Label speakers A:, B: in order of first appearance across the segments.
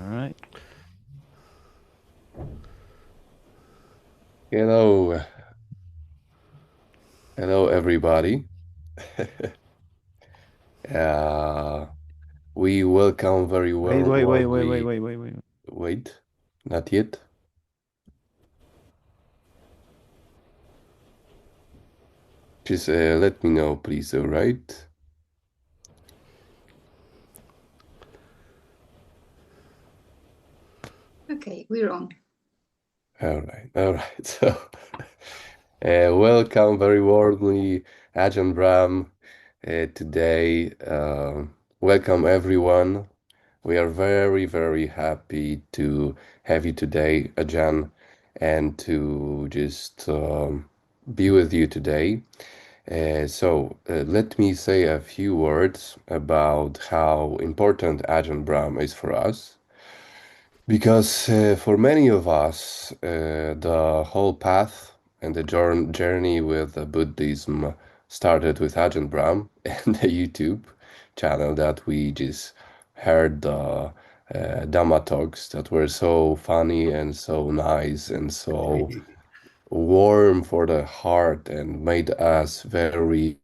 A: right.
B: Hello, hello everybody. uh, we welcome very
A: Wait,
B: well
A: wait, wait, wait, wait,
B: warmly.
A: wait, wait, wait.
B: Wait, not yet. Just let me know, please. All right.
C: Okay, we're on.
B: All right. All right. So, welcome very warmly, Ajahn Brahm. Today, welcome everyone. We are very, very happy to have you today, Ajahn, and to just be with you today. Let me say a few words about how important Ajahn Brahm is for us. Because for many of us, the whole path and the journey with Buddhism started with Ajahn Brahm and the YouTube channel that we just heard the Dhamma talks that were so funny and so nice and so warm for the heart and made us very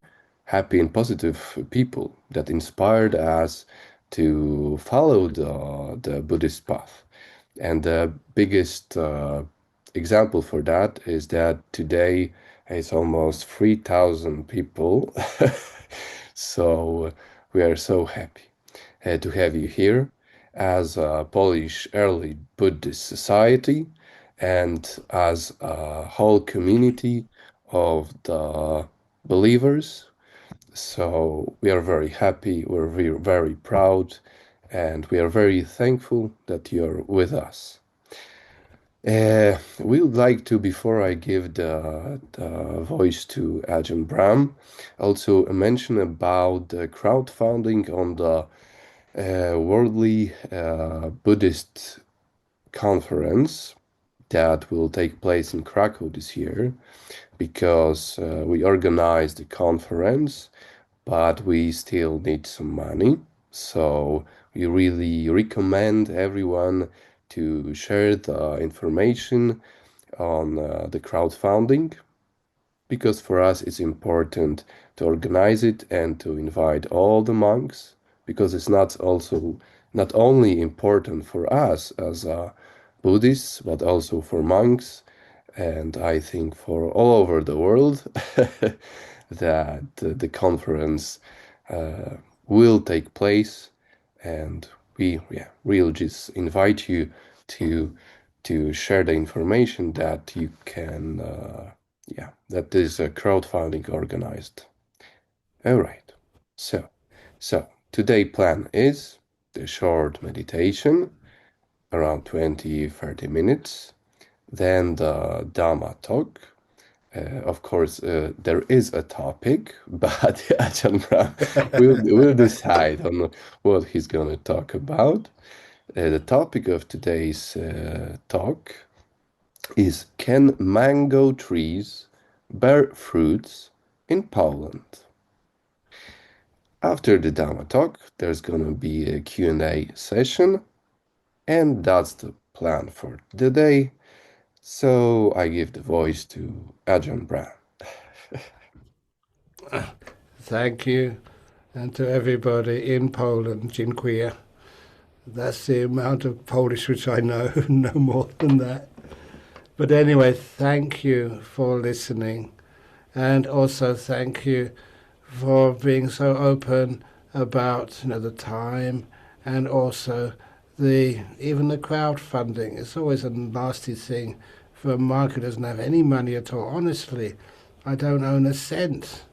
B: happy and positive people that inspired us to follow the Buddhist path. And the biggest example for that is that today it's almost 3,000 people. So we are so happy to have you here as a Polish early Buddhist society and as a whole community of the believers. So we are very happy, we're very, very proud, and we are very thankful that you're with us. We would like to, before I give the voice to Ajahn Brahm, also mention about the crowdfunding on the Worldly Buddhist Conference that will take place in Krakow this year, because we organized the conference, but we still need some money. So we really recommend everyone to share the information on the crowdfunding, because for us it's important to organize it and to invite all the monks, because it's not only important for us as Buddhists, but also for monks, and I think for all over the world, that the conference will take place, and we'll just invite you to share the information that you can that is crowdfunding organized. All right. So today plan is the short meditation around 20-30 minutes, then the Dhamma talk. Of course, there is a topic, but Ajahn Brahm will decide on what he's going to talk about. The topic of today's talk is, can mango trees bear fruits in Poland? After the Dhamma talk, there's going to be a Q&A session, and that's the plan for the day. So I give the voice to Ajahn Brahm.
D: Thank you, and to everybody in Poland, dziękuję. That's the amount of Polish which I know, no more than that. But anyway, thank you for listening, and also thank you for being so open about the time, and also even the crowdfunding. It's always a nasty thing for a monk who doesn't have any money at all. Honestly, I don't own a cent.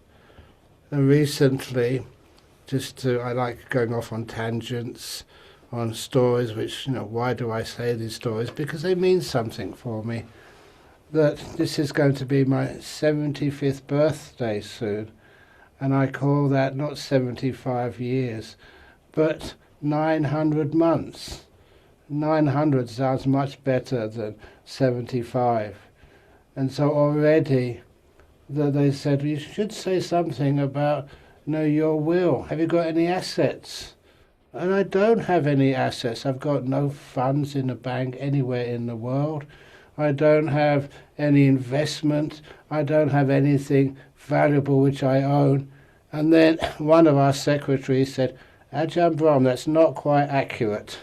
D: And recently, I like going off on tangents, on stories which, why do I say these stories? Because they mean something for me. That this is going to be my 75th birthday soon, and I call that not 75 years, but 900 months. 900 sounds much better than 75. And so already they said, you should say something about your will. Have you got any assets? And I don't have any assets. I've got no funds in the bank anywhere in the world. I don't have any investment. I don't have anything valuable which I own. And then one of our secretaries said, Ajahn Brahm, that's not quite accurate.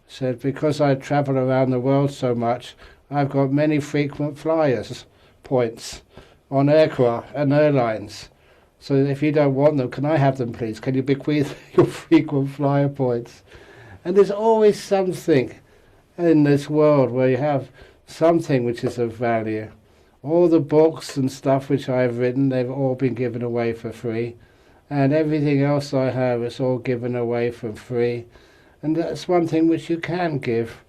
D: Said, because I travel around the world so much, I've got many frequent flyers points on aircraft and airlines. So if you don't want them, can I have them, please? Can you bequeath your frequent flyer points? And there's always something in this world where you have something which is of value. All the books and stuff which I've written, they've all been given away for free. And everything else I have is all given away for free. And that's one thing which you can give,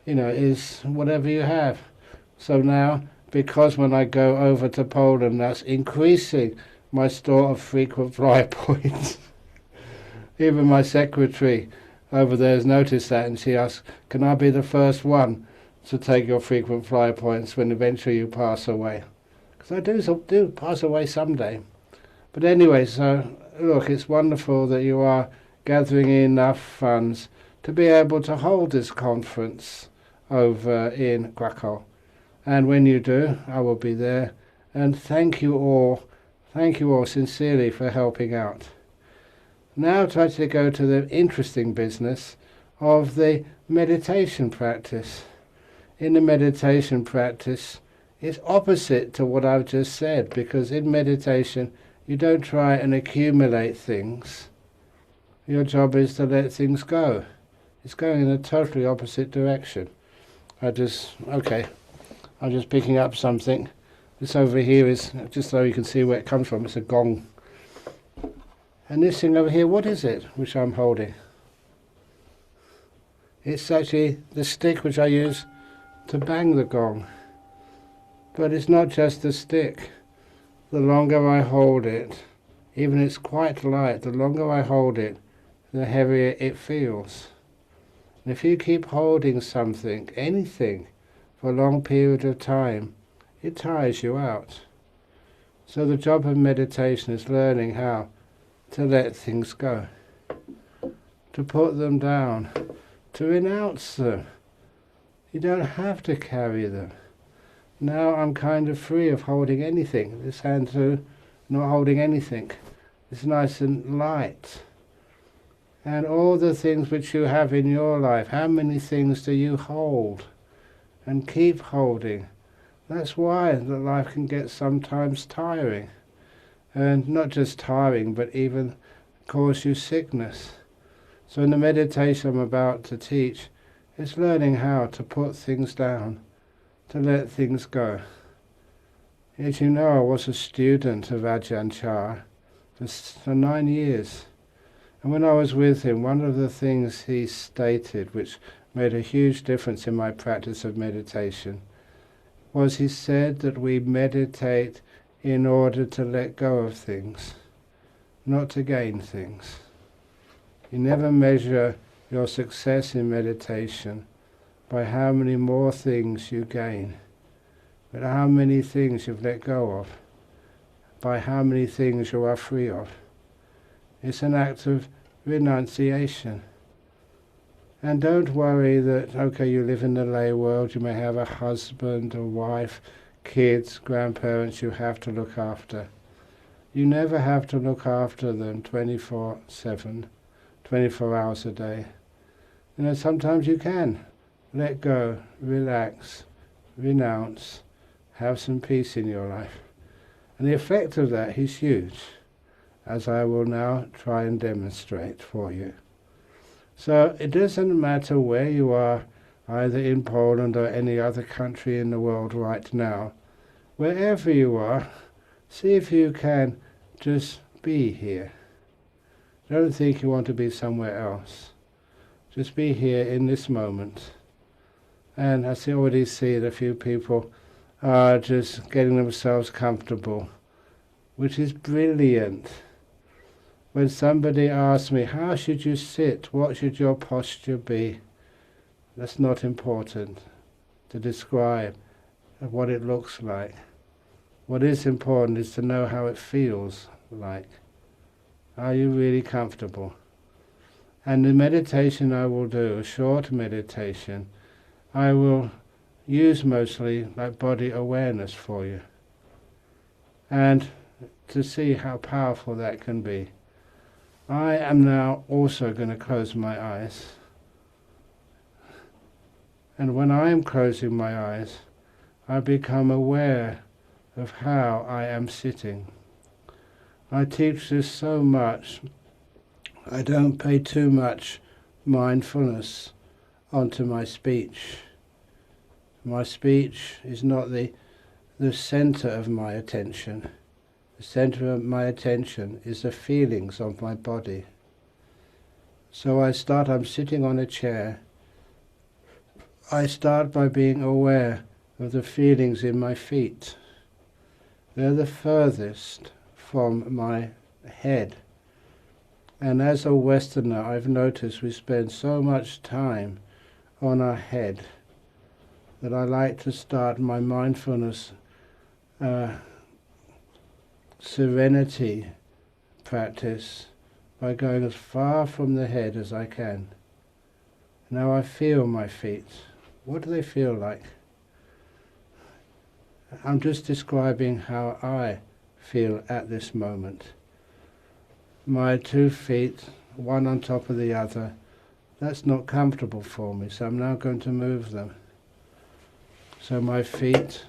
D: is whatever you have. So now, because when I go over to Poland, that's increasing my store of frequent flyer points. Even my secretary over there has noticed that, and she asks, can I be the first one to take your frequent flyer points when eventually you pass away? Because I do pass away someday. But anyway, so look, it's wonderful that you are gathering enough funds to be able to hold this conference over in Krakow. And when you do, I will be there. And thank you all sincerely for helping out. Now try to go to the interesting business of the meditation practice. In the meditation practice, it's opposite to what I've just said, because in meditation, you don't try and accumulate things. Your job is to let things go. It's going in a totally opposite direction. I'm just picking up something. This over here is, just so you can see where it comes from, it's a gong. And this thing over here, what is it which I'm holding? It's actually the stick which I use to bang the gong. But it's not just the stick. The longer I hold it, even it's quite light, the longer I hold it, the heavier it feels. And if you keep holding something, anything, for a long period of time, it tires you out. So the job of meditation is learning how to let things go, to put them down, to renounce them. You don't have to carry them. Now I'm kind of free of holding anything. This hand too, not holding anything. It's nice and light. And all the things which you have in your life, how many things do you hold and keep holding? That's why the life can get sometimes tiring. And not just tiring, but even cause you sickness. So in the meditation I'm about to teach, it's learning how to put things down, to let things go. As you know, I was a student of Ajahn Chah for 9 years. And when I was with him, one of the things he stated, which made a huge difference in my practice of meditation, was he said that we meditate in order to let go of things, not to gain things. You never measure your success in meditation by how many more things you gain, but how many things you've let go of, by how many things you are free of. It's an act of renunciation. And don't worry that, okay, you live in the lay world, you may have a husband, a wife, kids, grandparents you have to look after. You never have to look after them 24/7, 24 hours a day. Sometimes you can let go, relax, renounce, have some peace in your life. And the effect of that is huge, as I will now try and demonstrate for you. So it doesn't matter where you are, either in Poland or any other country in the world right now. Wherever you are, see if you can just be here. Don't think you want to be somewhere else. Just be here in this moment. And I already see that a few people are just getting themselves comfortable, which is brilliant. When somebody asks me, how should you sit? What should your posture be? That's not important to describe what it looks like. What is important is to know how it feels like. Are you really comfortable? And the meditation I will do, a short meditation, I will use mostly like body awareness for you. And to see how powerful that can be. I am now also going to close my eyes. And when I am closing my eyes, I become aware of how I am sitting. I teach this so much, I don't pay too much mindfulness onto my speech. My speech is not the center of my attention. The center of my attention is the feelings of my body. So I'm sitting on a chair. I start by being aware of the feelings in my feet. They're the furthest from my head. And as a Westerner, I've noticed we spend so much time on our head that I like to start my mindfulness serenity practice by going as far from the head as I can. Now I feel my feet. What do they feel like? I'm just describing how I feel at this moment. My 2 feet, one on top of the other, that's not comfortable for me, so I'm now going to move them. So my feet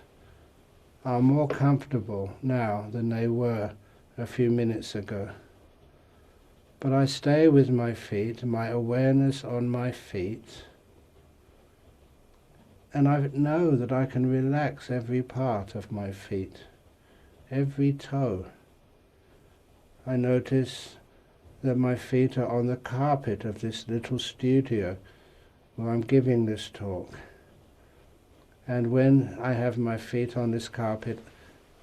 D: are more comfortable now than they were a few minutes ago. But I stay with my feet, my awareness on my feet, and I know that I can relax every part of my feet, every toe. I notice that my feet are on the carpet of this little studio where I'm giving this talk. And when I have my feet on this carpet,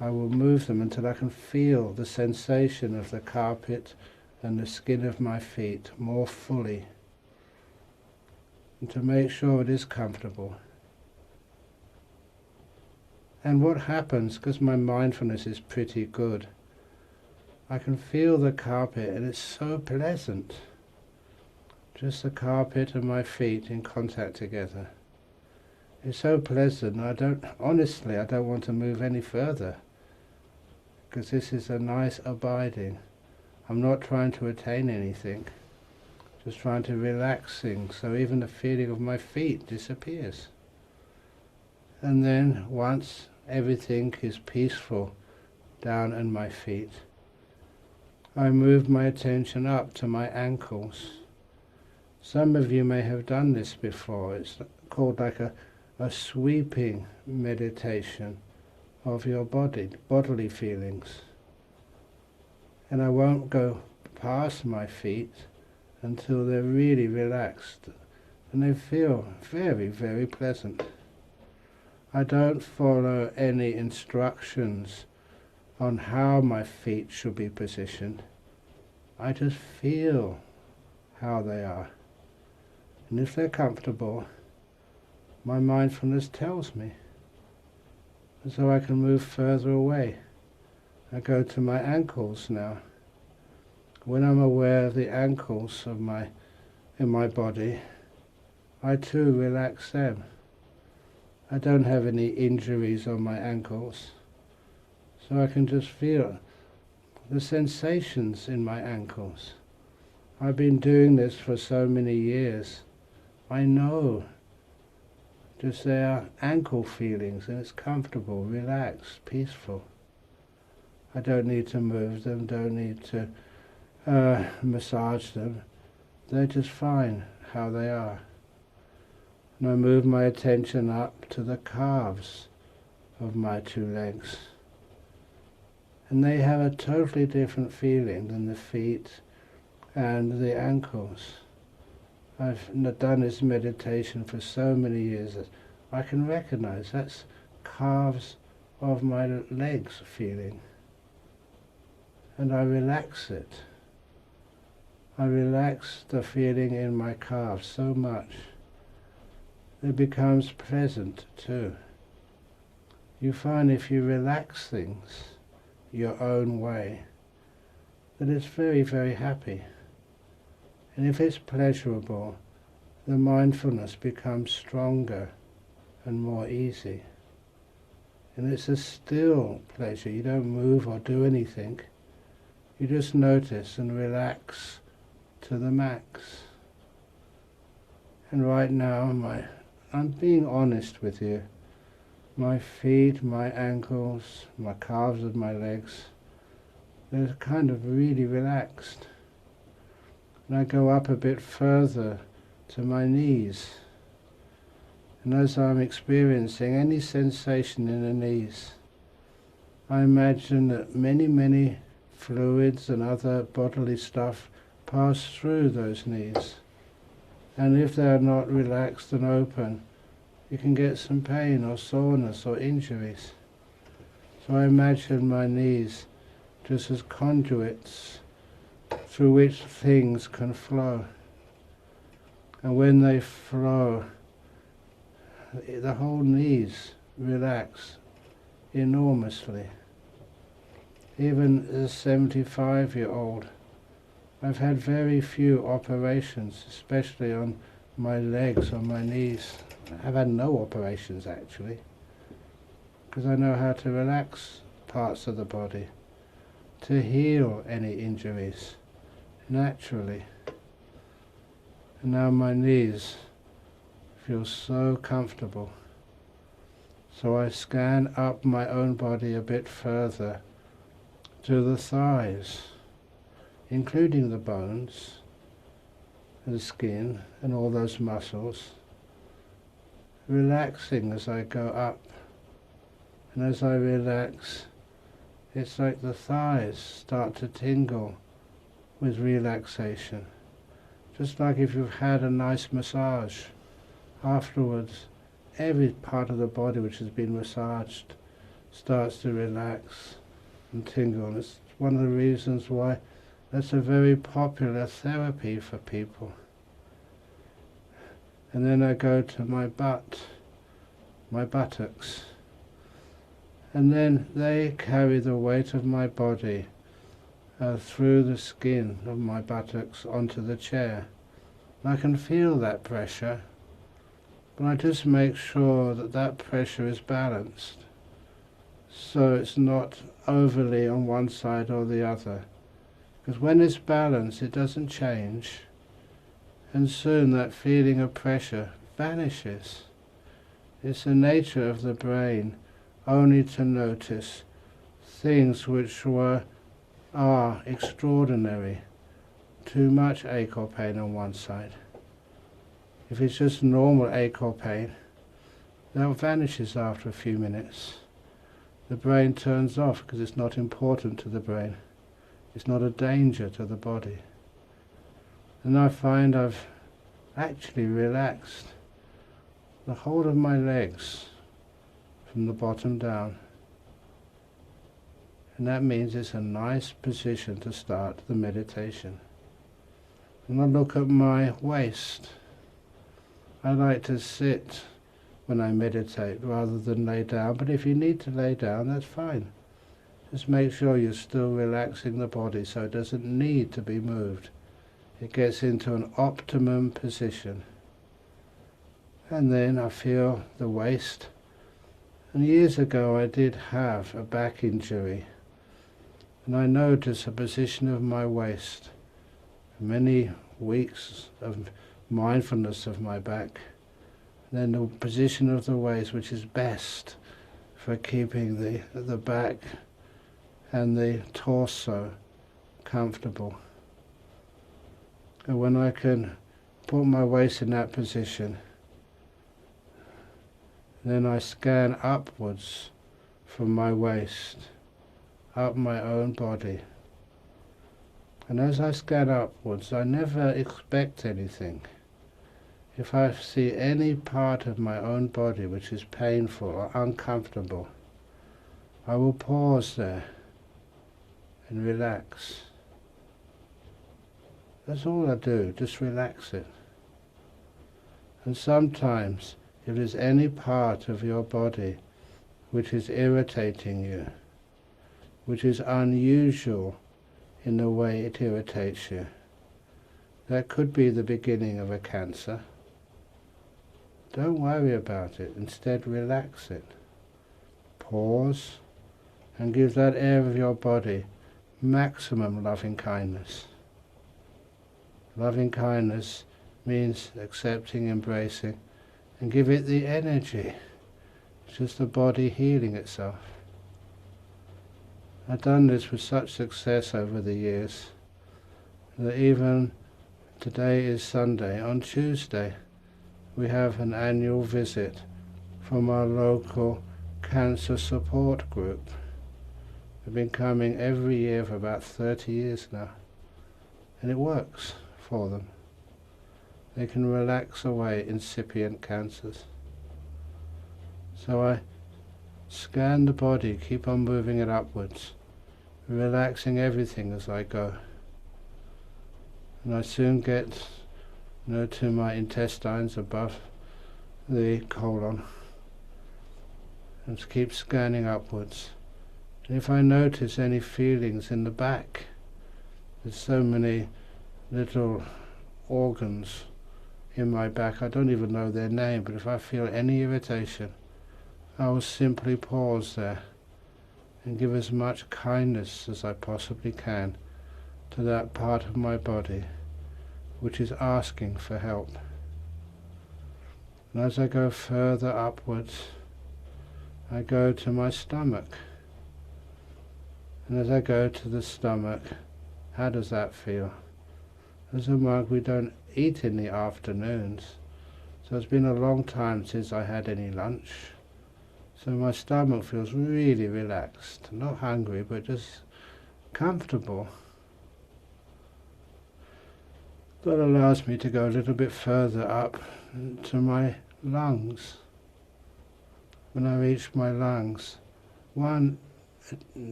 D: I will move them until I can feel the sensation of the carpet and the skin of my feet more fully, and to make sure it is comfortable. And what happens, because my mindfulness is pretty good, I can feel the carpet and it's so pleasant. Just the carpet and my feet in contact together. It's so pleasant, I don't want to move any further, because this is a nice abiding. I'm not trying to attain anything, just trying to relax things, so even the feeling of my feet disappears. And then once everything is peaceful down at my feet, I move my attention up to my ankles. Some of you may have done this before. It's called like a sweeping meditation of your bodily feelings. And I won't go past my feet until they're really relaxed and they feel very, very pleasant. I don't follow any instructions on how my feet should be positioned. I just feel how they are. And if they're comfortable, my mindfulness tells me. And so I can move further away. I go to my ankles now. When I'm aware of the ankles in my body, I too relax them. I don't have any injuries on my ankles, so I can just feel the sensations in my ankles. I've been doing this for so many years. I know just they are ankle feelings, and it's comfortable, relaxed, peaceful. I don't need to move them, don't need to massage them. They're just fine how they are. And I move my attention up to the calves of my 2 legs. And they have a totally different feeling than the feet and the ankles. I've done this meditation for so many years that I can recognize that's calves of my legs feeling. And I relax it. I relax the feeling in my calves so much. It becomes pleasant too. You find if you relax things your own way, that it's very, very happy. And if it's pleasurable, the mindfulness becomes stronger and more easy. And it's a still pleasure. You don't move or do anything. You just notice and relax to the max. And right now, I'm being honest with you. My feet, my ankles, my calves of my legs, they're kind of really relaxed. And I go up a bit further to my knees. And as I'm experiencing any sensation in the knees, I imagine that many, many fluids and other bodily stuff pass through those knees. And if they're not relaxed and open, you can get some pain or soreness or injuries. So I imagine my knees just as conduits through which things can flow. And when they flow, the whole knees relax enormously. Even as a 75-year-old, I've had very few operations, especially on my legs or my knees. I've had no operations actually, because I know how to relax parts of the body, to heal any injuries naturally. And now my knees feel so comfortable. So I scan up my own body a bit further to the thighs, including the bones, the skin and all those muscles, relaxing as I go up. And as I relax, it's like the thighs start to tingle with relaxation. Just like if you've had a nice massage. Afterwards, every part of the body which has been massaged starts to relax and tingle. And it's one of the reasons why that's a very popular therapy for people. And then I go to my butt, my buttocks. And then they carry the weight of my body through the skin of my buttocks onto the chair. And I can feel that pressure, but I just make sure that that pressure is balanced, so it's not overly on one side or the other. Because when it's balanced, it doesn't change, and soon that feeling of pressure vanishes. It's the nature of the brain only to notice things which are extraordinary, too much ache or pain on one side. If it's just normal ache or pain, that vanishes after a few minutes. The brain turns off because it's not important to the brain. It's not a danger to the body. And I find I've actually relaxed the whole of my legs from the bottom down. And that means it's a nice position to start the meditation. And I look at my waist. I like to sit when I meditate rather than lay down, but if you need to lay down, that's fine. Just make sure you're still relaxing the body so it doesn't need to be moved. It gets into an optimum position. And then I feel the waist. And years ago I did have a back injury, and I noticed the position of my waist. Many weeks of mindfulness of my back, and then the position of the waist, which is best for keeping the back and the torso comfortable. And when I can put my waist in that position, then I scan upwards from my waist, up my own body. And as I scan upwards, I never expect anything. If I see any part of my own body which is painful or uncomfortable, I will pause there and relax. That's all I do, just relax it. And sometimes, if there's any part of your body which is irritating you, which is unusual in the way it irritates you, That could be the beginning of a cancer. Don't worry about it. Instead, relax it. Pause and give that area of your body maximum loving kindness. Loving kindness means accepting, embracing, and give it the energy. It's just the body healing itself. I've done this with such success over the years that even today is Sunday. On Tuesday we have an annual visit from our local cancer support group. They've been coming every year for about 30 years now, and it works for them. They can relax away incipient cancers. So I scan the body, keep on moving it upwards, relaxing everything as I go. And I soon get to my intestines above the colon, and keep scanning upwards. And if I notice any feelings in the back, there's so many little organs in my back, I don't even know their name, but if I feel any irritation, I will simply pause there and give as much kindness as I possibly can to that part of my body which is asking for help. And as I go further upwards, I go to my stomach. And as I go to the stomach, how does that feel? As a monk, we don't eat in the afternoons, so it's been a long time since I had any lunch. So my stomach feels really relaxed, not hungry, but just comfortable. That allows me to go a little bit further up to my lungs. When I reach my lungs, one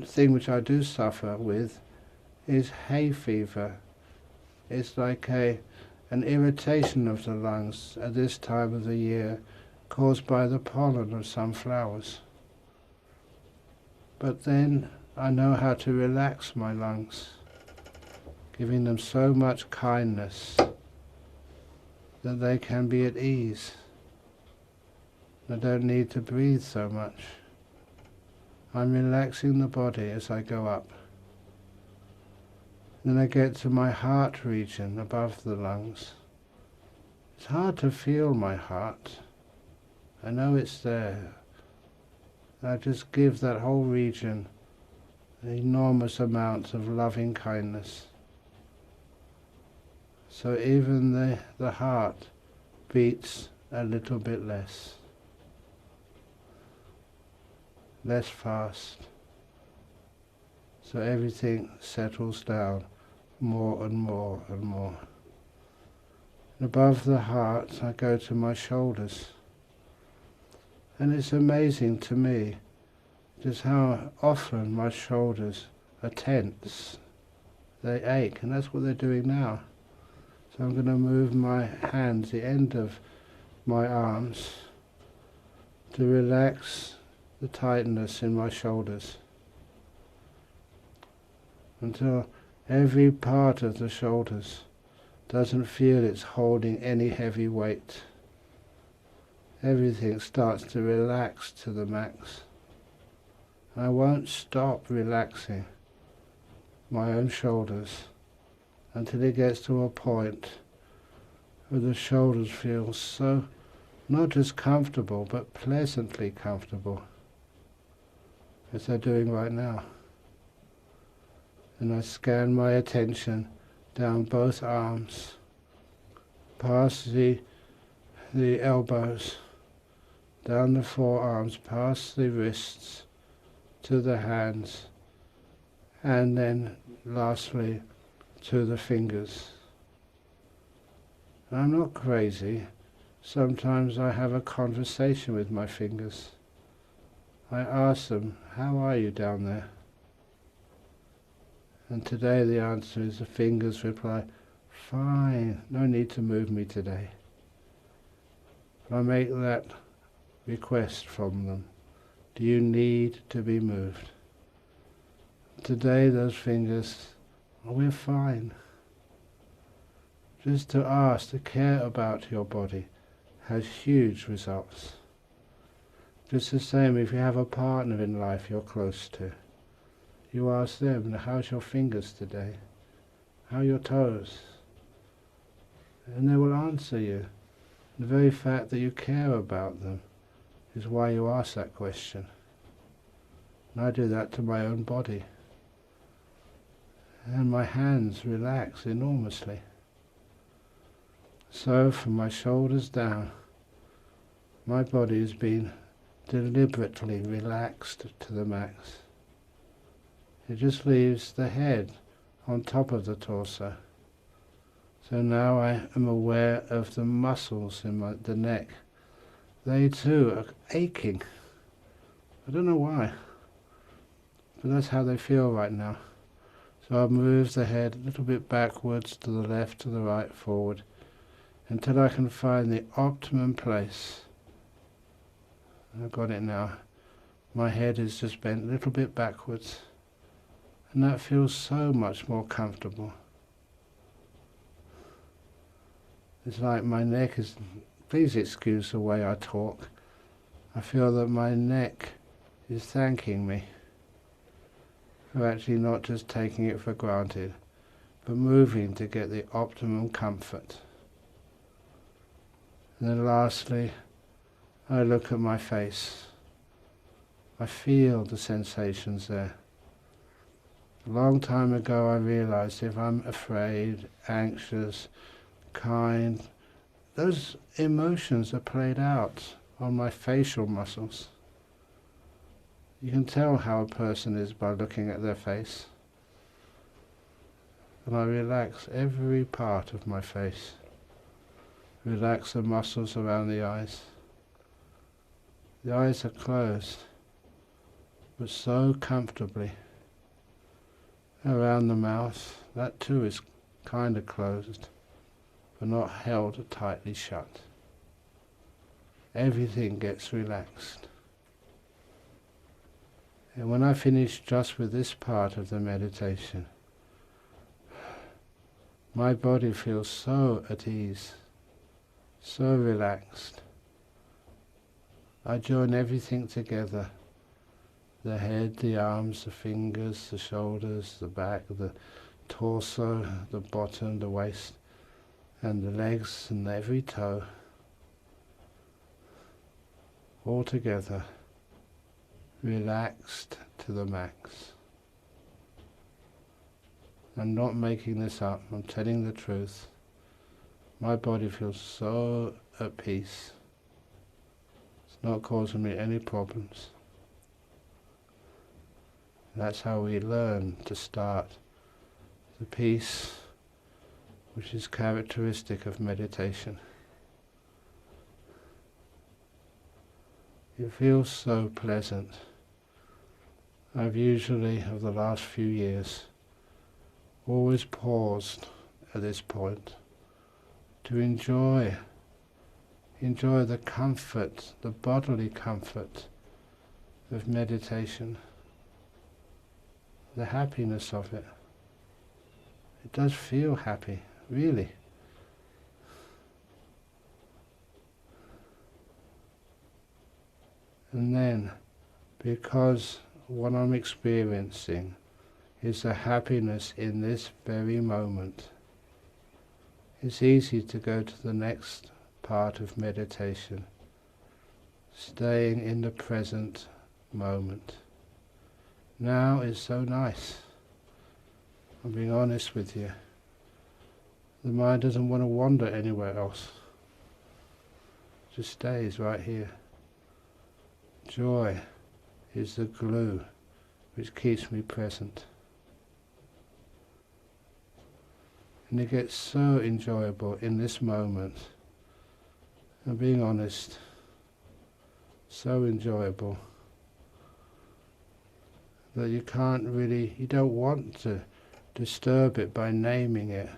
D: thing which I do suffer with is hay fever. It's like an irritation of the lungs at this time of the year, caused by the pollen of some flowers. But then I know how to relax my lungs, giving them so much kindness that they can be at ease. I don't need to breathe so much. I'm relaxing the body as I go up. Then I get to my heart region above the lungs. It's hard to feel my heart. I know it's there. I just give that whole region an enormous amount of loving kindness. So even the heart beats a little bit less fast. So everything settles down more and more and more. And above the heart, I go to my shoulders. And it's amazing to me just how often my shoulders are tense. They ache, and that's what they're doing now. So I'm going to move my hands, the end of my arms, to relax the tightness in my shoulders until every part of the shoulders doesn't feel it's holding any heavy weight. Everything starts to relax to the max. I won't stop relaxing my own shoulders until it gets to a point where the shoulders feel so, not just comfortable, but pleasantly comfortable, as they're doing right now. And I scan my attention down both arms, past the elbows, down the forearms, past the wrists, to the hands, and then lastly to the fingers. I'm not crazy. Sometimes I have a conversation with my fingers. I ask them, how are you down there? And today the answer is the fingers reply, fine, no need to move me today. I make that request from them. Do you need to be moved? Today those fingers, we're fine. Just to ask, to care about your body has huge results. Just the same if you have a partner in life you're close to. You ask them, how's your fingers today? How are your toes? And they will answer you. The very fact that you care about them is why you ask that question. And I do that to my own body. And my hands relax enormously. So from my shoulders down, my body has been deliberately relaxed to the max. It just leaves the head on top of the torso. So now I am aware of the muscles in the neck. They too are aching. I don't know why, but that's how they feel right now. So I'll move the head a little bit backwards, to the left, to the right, forward, until I can find the optimum place. I've got it now. My head is just bent a little bit backwards, and that feels so much more comfortable. It's like my neck is, please excuse the way I talk, I feel that my neck is thanking me for actually not just taking it for granted, but moving to get the optimum comfort. And then lastly, I look at my face. I feel the sensations there. A long time ago I realized if I'm afraid, anxious, kind, those emotions are played out on my facial muscles. You can tell how a person is by looking at their face. And I relax every part of my face. Relax the muscles around the eyes. The eyes are closed, but so comfortably. Around the mouth, that too is kind of closed, but not held tightly shut. Everything gets relaxed. And when I finish just with this part of the meditation, my body feels so at ease, so relaxed. I join everything together. The head, the arms, the fingers, the shoulders, the back, the torso, the bottom, the waist, and the legs and every toe. All together, relaxed to the max. I'm not making this up, I'm telling the truth. My body feels so at peace. It's not causing me any problems. That's how we learn to start the peace which is characteristic of meditation. It feels so pleasant. I've usually, over the last few years, always paused at this point to enjoy the comfort, the bodily comfort of meditation, the happiness of it. It does feel happy, really. And then, because what I'm experiencing is the happiness in this very moment, it's easy to go to the next part of meditation, staying in the present moment. Now is so nice. I'm being honest with you. The mind doesn't want to wander anywhere else. It just stays right here. Joy is the glue which keeps me present. And it gets so enjoyable in this moment. I'm being honest. So enjoyable that you don't want to disturb it by naming it,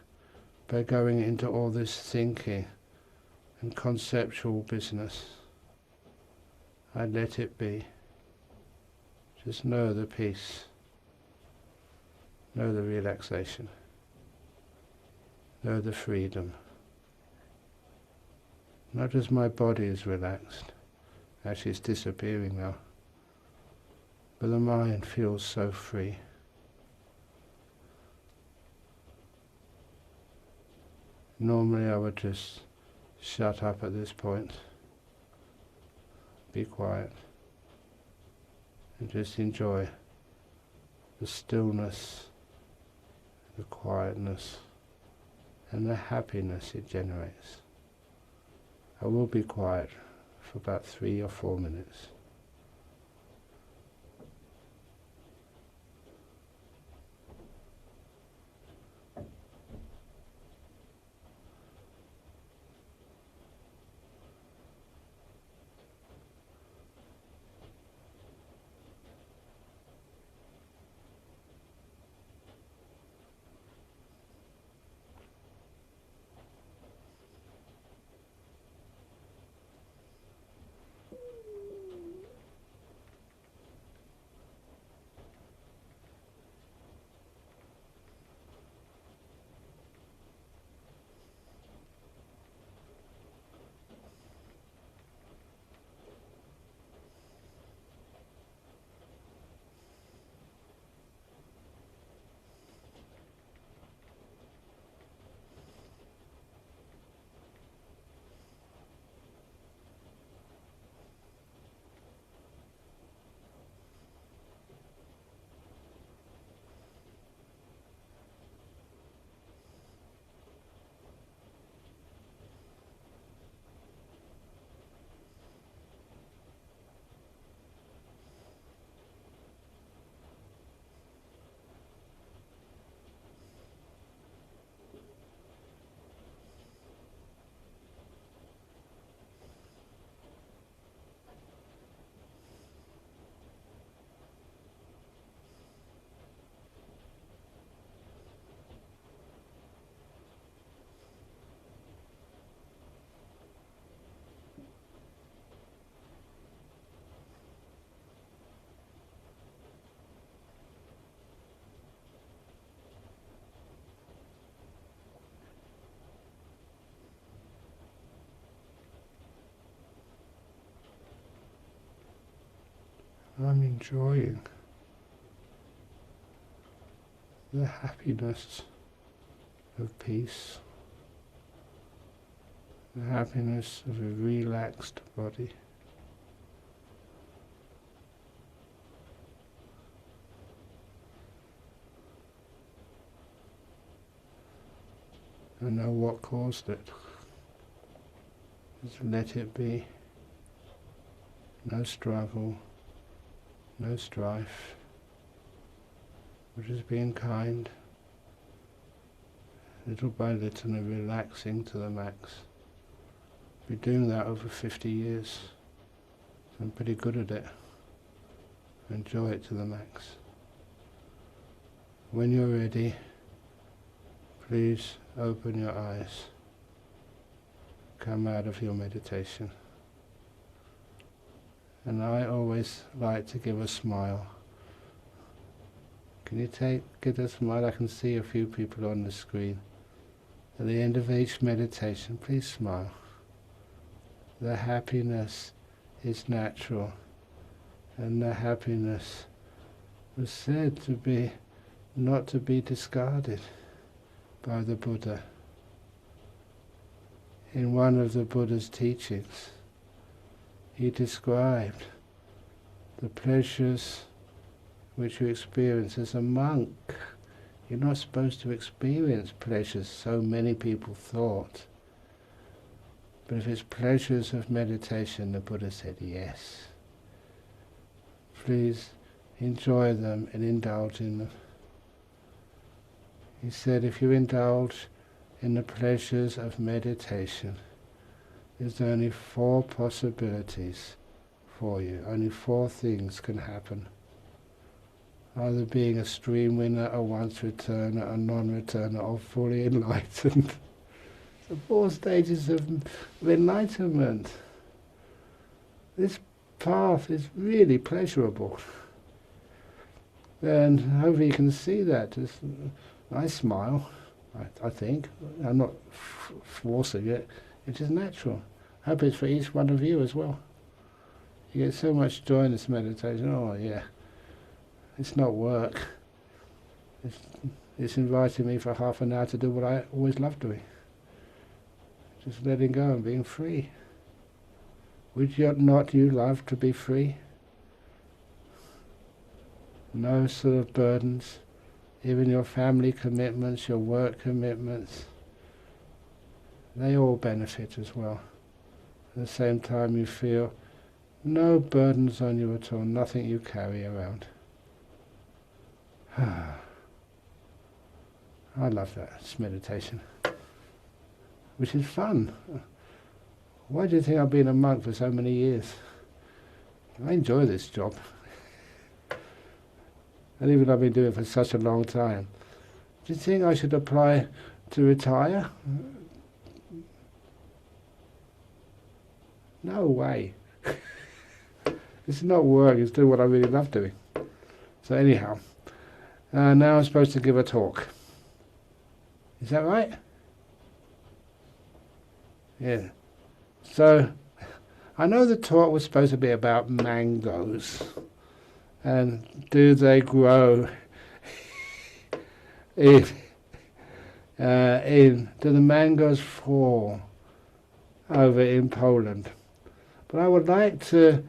D: by going into all this thinking and conceptual business. I let it be. Just know the peace, know the relaxation. So the freedom. Not as my body is relaxed, actually it's disappearing now, but the mind feels so free. Normally I would just shut up at this point, be quiet, and just enjoy the stillness, the quietness, and the happiness it generates. I will be quiet for about 3 or 4 minutes. I'm enjoying the happiness of peace, the happiness of a relaxed body. I know what caused it. Just let it be. No struggle, no strife. We're just being kind, little by little, and relaxing to the max. Been doing that over 50 years. So I'm pretty good at it. Enjoy it to the max. When you're ready, please open your eyes. Come out of your meditation. And I always like to give a smile. Can you get a smile? I can see a few people on the screen. At the end of each meditation, please smile. The happiness is natural, and the happiness was said to be not to be discarded by the Buddha. In one of the Buddha's teachings, he described the pleasures which you experience as a monk. You're not supposed to experience pleasures, so many people thought. But if it's pleasures of meditation, the Buddha said yes. Please enjoy them and indulge in them. He said if you indulge in the pleasures of meditation, there's only 4 possibilities for you. Only 4 things can happen. Either being a stream winner, a once returner, a non-returner, or fully enlightened. The 4 stages of enlightenment. This path is really pleasurable. And hopefully you can see that. I smile. I think. I'm not forcing it. It is natural. I hope it's for each one of you as well. You get so much joy in this meditation. Oh yeah, it's not work. It's inviting me for half an hour to do what I always love doing. Just letting go and being free. Would you not you love to be free? No sort of burdens, even your family commitments, your work commitments, they all benefit as well. At the same time you feel no burdens on you at all, nothing you carry around. I love that, it's meditation, which is fun. Why do you think I've been a monk for so many years? I enjoy this job. And even I've been doing it for such a long time. Do you think I should apply to retire? No way. It's not work, it's doing what I really love doing. So anyhow, now I'm supposed to give a talk. Is that right? Yeah. So, I know the talk was supposed to be about mangoes. And do they grow do the mangoes fall over in Poland? But I would like to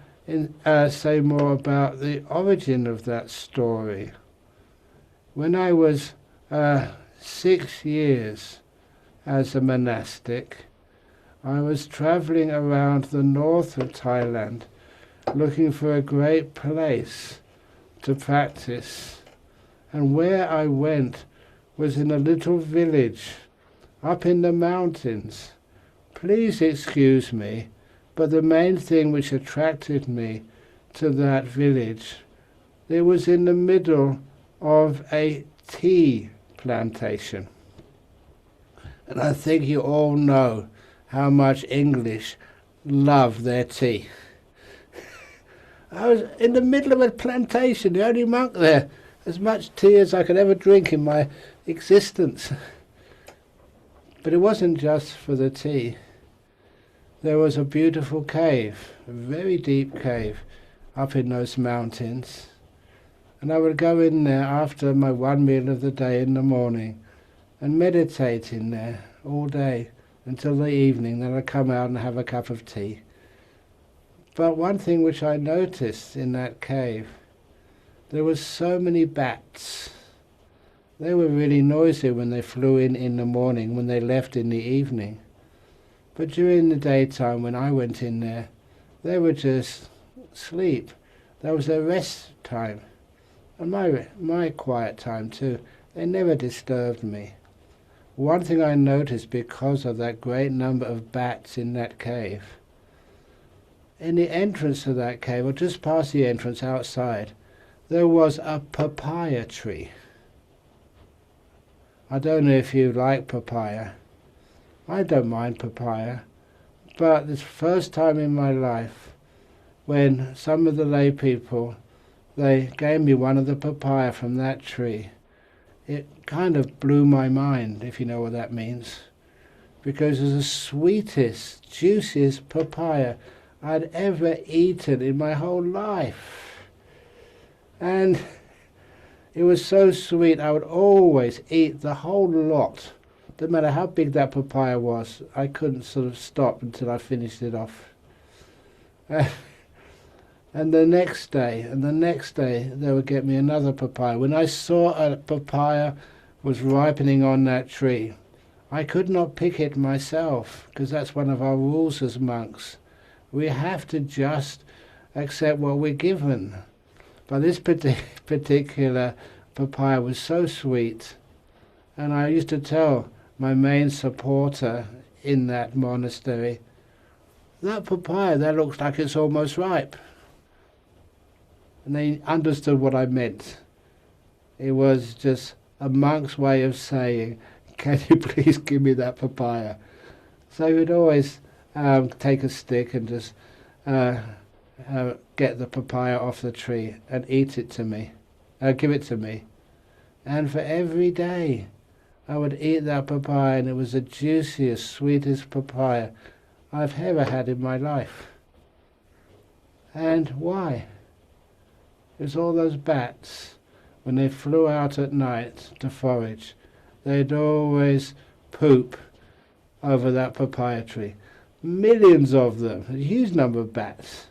D: say more about the origin of that story. When I was 6 years as a monastic, I was travelling around the north of Thailand looking for a great place to practice. And where I went was in a little village up in the mountains. Please excuse me, but the main thing which attracted me to that village, it was in the middle of a tea plantation. And I think you all know how much English love their tea. I was in the middle of a plantation, the only monk there, as much tea as I could ever drink in my existence. But it wasn't just for the tea. There was a beautiful cave, a very deep cave, up in those mountains. And I would go in there after my one meal of the day in the morning and meditate in there all day until the evening. Then I'd come out and have a cup of tea. But one thing which I noticed in that cave, there were so many bats. They were really noisy when they flew in the morning, when they left in the evening. But during the daytime when I went in there, they would just sleep. That was their rest time. And my quiet time too. They never disturbed me. One thing I noticed because of that great number of bats in that cave, in the entrance to that cave, or just past the entrance outside, there was a papaya tree. I don't know if you like papaya. I don't mind papaya. But this first time in my life when some of the lay people, they gave me one of the papaya from that tree, it kind of blew my mind, if you know what that means. Because it was the sweetest, juiciest papaya I'd ever eaten in my whole life. And it was so sweet, I would always eat the whole lot. No matter how big that papaya was, I couldn't sort of stop until I finished it off. And the next day, they would get me another papaya. When I saw a papaya was ripening on that tree, I could not pick it myself, because that's one of our rules as monks. We have to just accept what we're given. But this particular papaya was so sweet, and I used to tell my main supporter in that monastery, that papaya, that looks like it's almost ripe. And they understood what I meant. It was just a monk's way of saying, can you please give me that papaya? So he would always take a stick and just get the papaya off the tree and eat it to me, give it to me. And for every day I would eat that papaya, and it was the juiciest, sweetest papaya I've ever had in my life. And why? It was all those bats. When they flew out at night to forage, they'd always poop over that papaya tree. Millions of them, a huge number of bats.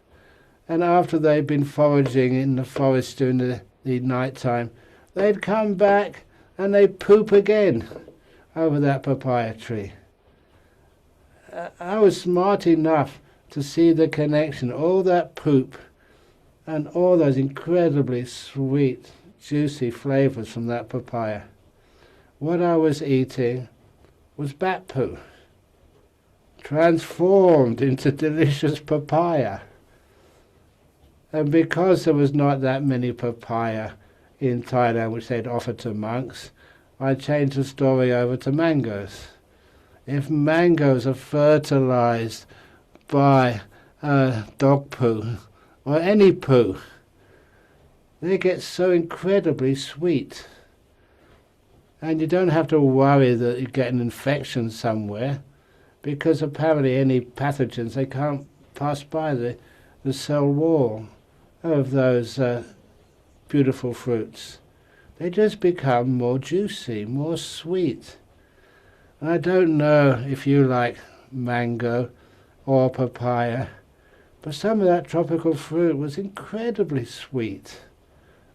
D: And after they'd been foraging in the forest during the night time, they'd come back and they'd poop again over that papaya tree. I was smart enough to see the connection, all that poop and all those incredibly sweet, juicy flavors from that papaya. What I was eating was bat poo, transformed into delicious papaya. And because there was not that many papaya in Thailand which they'd offer to monks, I changed the story over to mangoes. If mangoes are fertilized by dog poo or any poo, they get so incredibly sweet. And you don't have to worry that you get an infection somewhere, because apparently any pathogens, they can't pass by the cell wall of those beautiful fruits. They just become more juicy, more sweet. And I don't know if you like mango or papaya, but some of that tropical fruit was incredibly sweet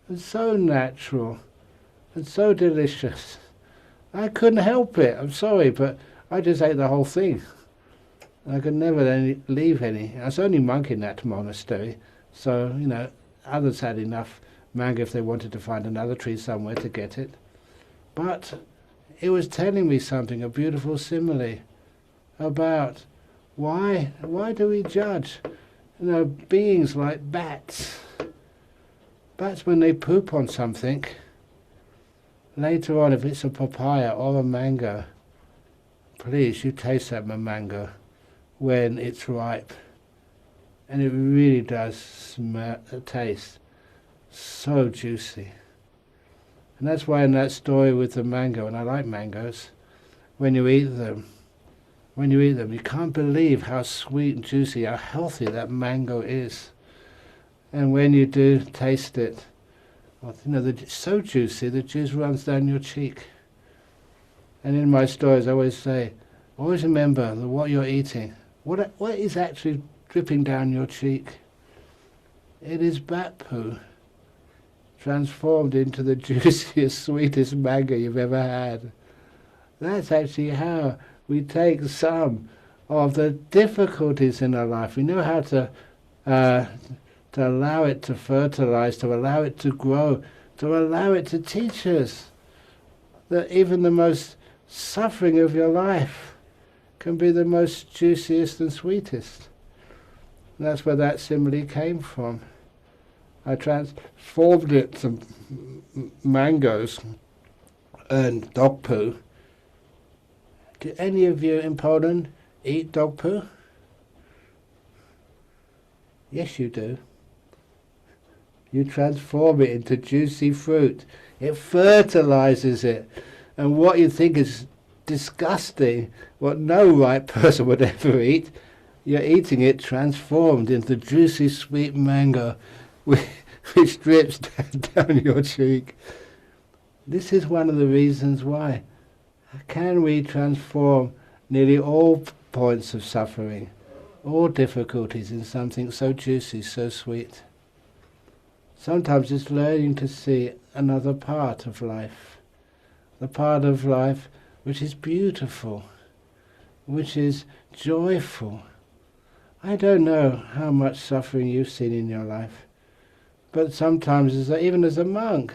D: and so natural and so delicious. I couldn't help it. I'm sorry, but I just ate the whole thing. I could never leave any. I was only monk in that monastery, so, others had enough mango if they wanted to find another tree somewhere to get it. But it was telling me something, a beautiful simile, about why do we judge, beings like bats. Bats, when they poop on something, later on, if it's a papaya or a mango, please, you taste that mango when it's ripe. And it really does taste so juicy. And that's why in that story with the mango, and I like mangoes, when you eat them, you can't believe how sweet and juicy, how healthy that mango is. And when you do taste it, it's so juicy, the juice runs down your cheek. And in my stories, I always say, always remember that what you're eating, what is actually dripping down your cheek? It is bat poo, transformed into the juiciest, sweetest mango you've ever had. That's actually how we take some of the difficulties in our life. We know how to allow it to fertilize, to allow it to grow, to allow it to teach us that even the most suffering of your life can be the most juiciest and sweetest. And that's where that simile came from. I transformed it to mangoes and dog poo. Do any of you in Poland eat dog poo? Yes, you do. You transform it into juicy fruit. It fertilizes it. And what you think is disgusting, what no right person would ever eat, you're eating it transformed into juicy, sweet mango, which drips down your cheek. This is one of the reasons why. Can we transform nearly all points of suffering, all difficulties, in something so juicy, so sweet? Sometimes it's learning to see another part of life, the part of life which is beautiful, which is joyful. I don't know how much suffering you've seen in your life, but sometimes, even as a monk,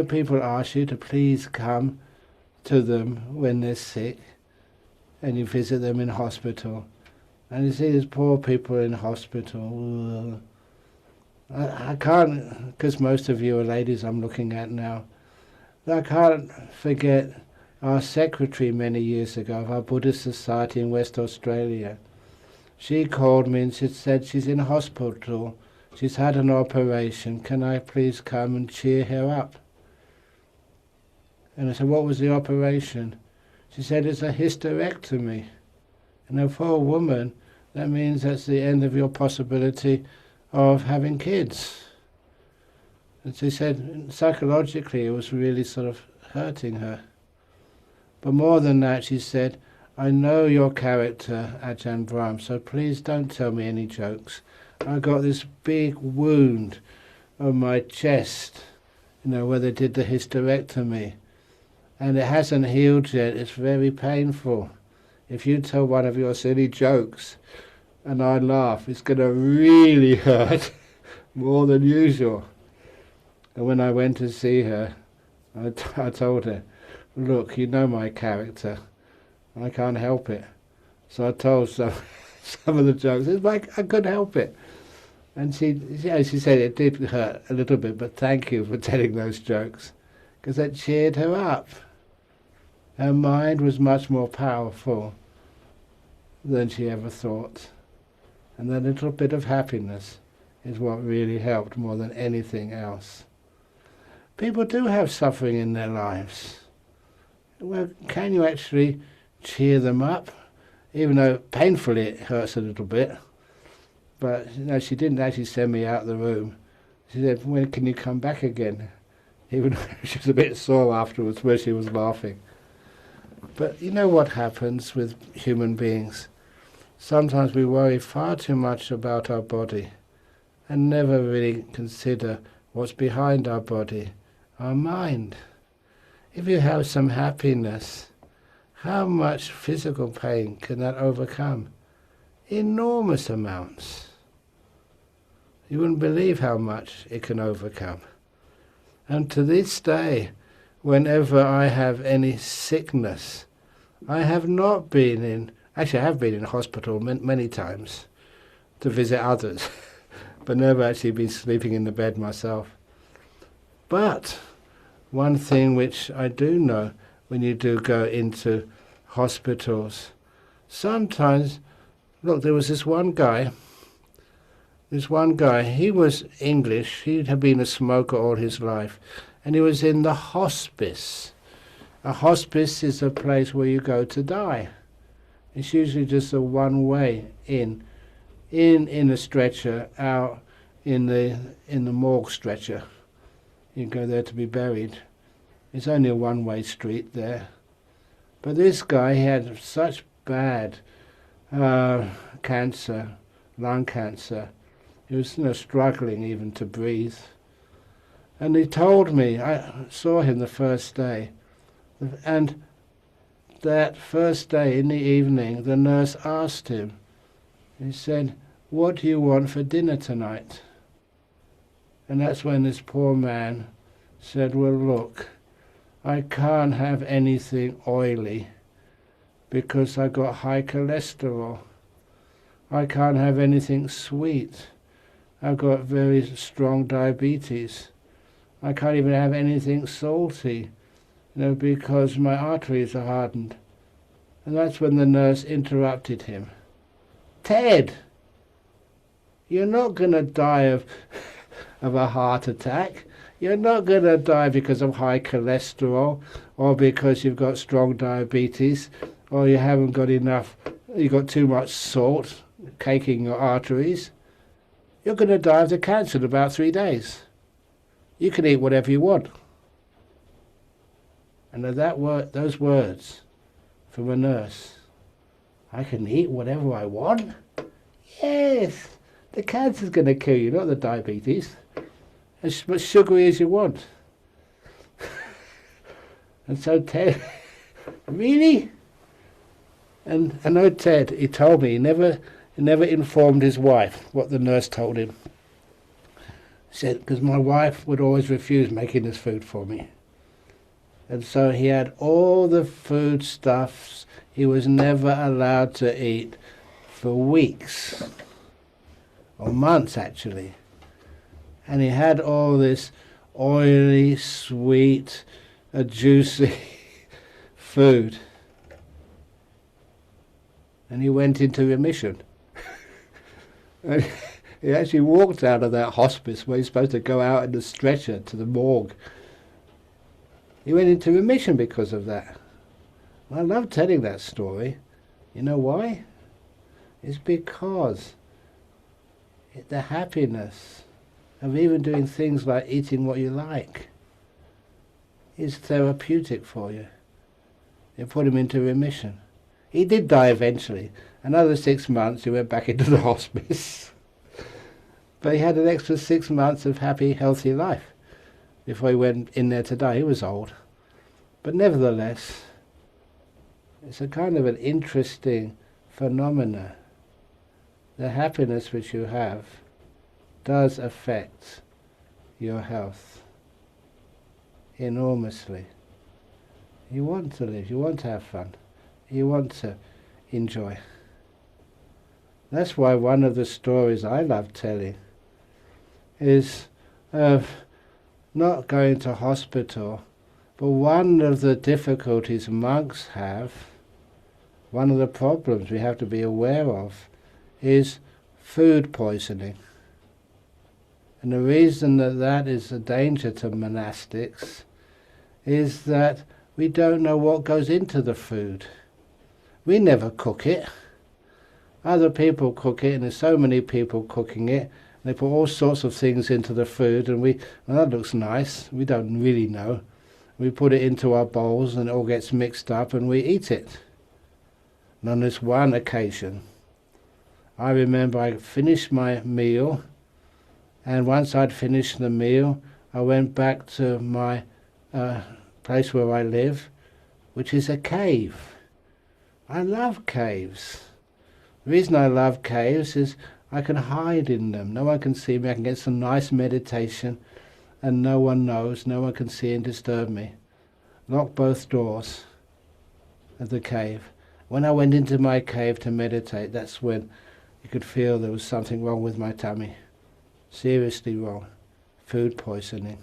D: people ask you to please come to them when they're sick, and you visit them in hospital, and you see these poor people in hospital. I can't, because most of you are ladies I'm looking at now, I can't forget our secretary many years ago of our Buddhist Society in West Australia. She called me and she said she's in hospital, she's had an operation, can I please come and cheer her up? And I said, what was the operation? She said, it's a hysterectomy. And for a woman, that means that's the end of your possibility of having kids. And she said, psychologically, it was really sort of hurting her. But more than that, she said, I know your character, Ajahn Brahm, so please don't tell me any jokes. I got this big wound on my chest, where they did the hysterectomy. And it hasn't healed yet. It's very painful. If you tell one of your silly jokes and I laugh, it's going to really hurt more than usual. And when I went to see her, I told her, look, you know my character. I can't help it. So I told some of the jokes. It's like I couldn't help it. And she said it did hurt a little bit, but thank you for telling those jokes, because that cheered her up. Her mind was much more powerful than she ever thought. And that little bit of happiness is what really helped more than anything else. People do have suffering in their lives. Well, can you actually cheer them up? Even though painfully it hurts a little bit. But she didn't actually send me out of the room. She said, when can you come back again? Even though she was a bit sore afterwards where she was laughing. But you know what happens with human beings? Sometimes we worry far too much about our body and never really consider what's behind our body, our mind. If you have some happiness, how much physical pain can that overcome? Enormous amounts. You wouldn't believe how much it can overcome. And to this day, whenever I have any sickness, I have not been in, actually I have been in hospital many times to visit others, but never actually been sleeping in the bed myself. But one thing which I do know when you do go into hospitals, sometimes, look, there was this one guy, he was English, he had been a smoker all his life, and he was in the hospice. A hospice is a place where you go to die. It's usually just a one-way in a stretcher, out in the morgue stretcher. You go there to be buried. It's only a one-way street there. But this guy, he had such bad cancer, lung cancer. He was struggling even to breathe. And he told me, I saw him the first day, and that first day in the evening, the nurse asked him, he said, what do you want for dinner tonight? And that's when this poor man said, well, look, I can't have anything oily because I got high cholesterol. I can't have anything sweet. I've got very strong diabetes. I can't even have anything salty, because my arteries are hardened. And that's when the nurse interrupted him. Ted, you're not going to die of a heart attack. You're not going to die because of high cholesterol or because you've got strong diabetes or you haven't got enough, you've got too much salt caking your arteries. You're going to die of the cancer in about 3 days. You can eat whatever you want. And those words from a nurse, I can eat whatever I want? Yes, the cancer's going to kill you, not the diabetes. As much sugary as you want. And so Ted, really? And I know Ted, he told me, he never informed his wife what the nurse told him. He said, because my wife would always refuse making this food for me. And so he had all the foodstuffs he was never allowed to eat for weeks, or months actually. And he had all this oily, sweet, juicy food. And he went into remission. And he actually walked out of that hospice where he's supposed to go out in the stretcher to the morgue. He went into remission because of that. I love telling that story. You know why? It's because the happiness of even doing things like eating what you like is therapeutic for you. It put him into remission. He did die eventually. Another 6 months he went back into the hospice. But he had an extra 6 months of happy, healthy life before he went in there to die. He was old. But nevertheless, it's a kind of an interesting phenomena. The happiness which you have does affect your health enormously. You want to live, you want to have fun, you want to enjoy. That's why one of the stories I love telling is of not going to hospital, but one of the difficulties monks have, one of the problems we have to be aware of, is food poisoning. And the reason that that is a danger to monastics is that we don't know what goes into the food. We never cook it. Other people cook it, and there's so many people cooking it. They put all sorts of things into the food, and well, that looks nice. We don't really know. We put it into our bowls, and it all gets mixed up, and we eat it. And on this one occasion, I remember I finished my meal, and once I'd finished the meal, I went back to my place where I live, which is a cave. I love caves. The reason I love caves is I can hide in them. No one can see me. I can get some nice meditation, and no one knows. No one can see and disturb me. Lock both doors of the cave. When I went into my cave to meditate, that's when you could feel there was something wrong with my tummy. Seriously wrong. Food poisoning.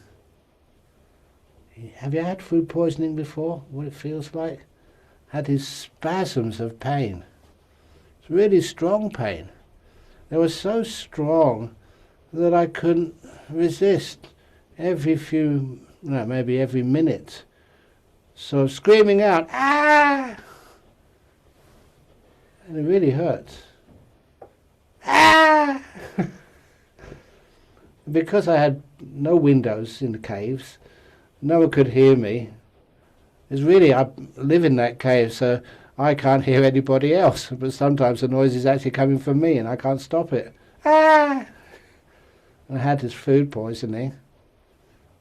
D: Have you had food poisoning before? What it feels like? Had these spasms of pain. It's really strong pain. They were so strong that I couldn't resist. Every few, maybe every minute, so screaming out, "Ah!" And it really hurt. "Ah!" Because I had no windows in the caves, no one could hear me. It's really, I live in that cave, so I can't hear anybody else. But sometimes the noise is actually coming from me, and I can't stop it. "Ah!" And I had this food poisoning,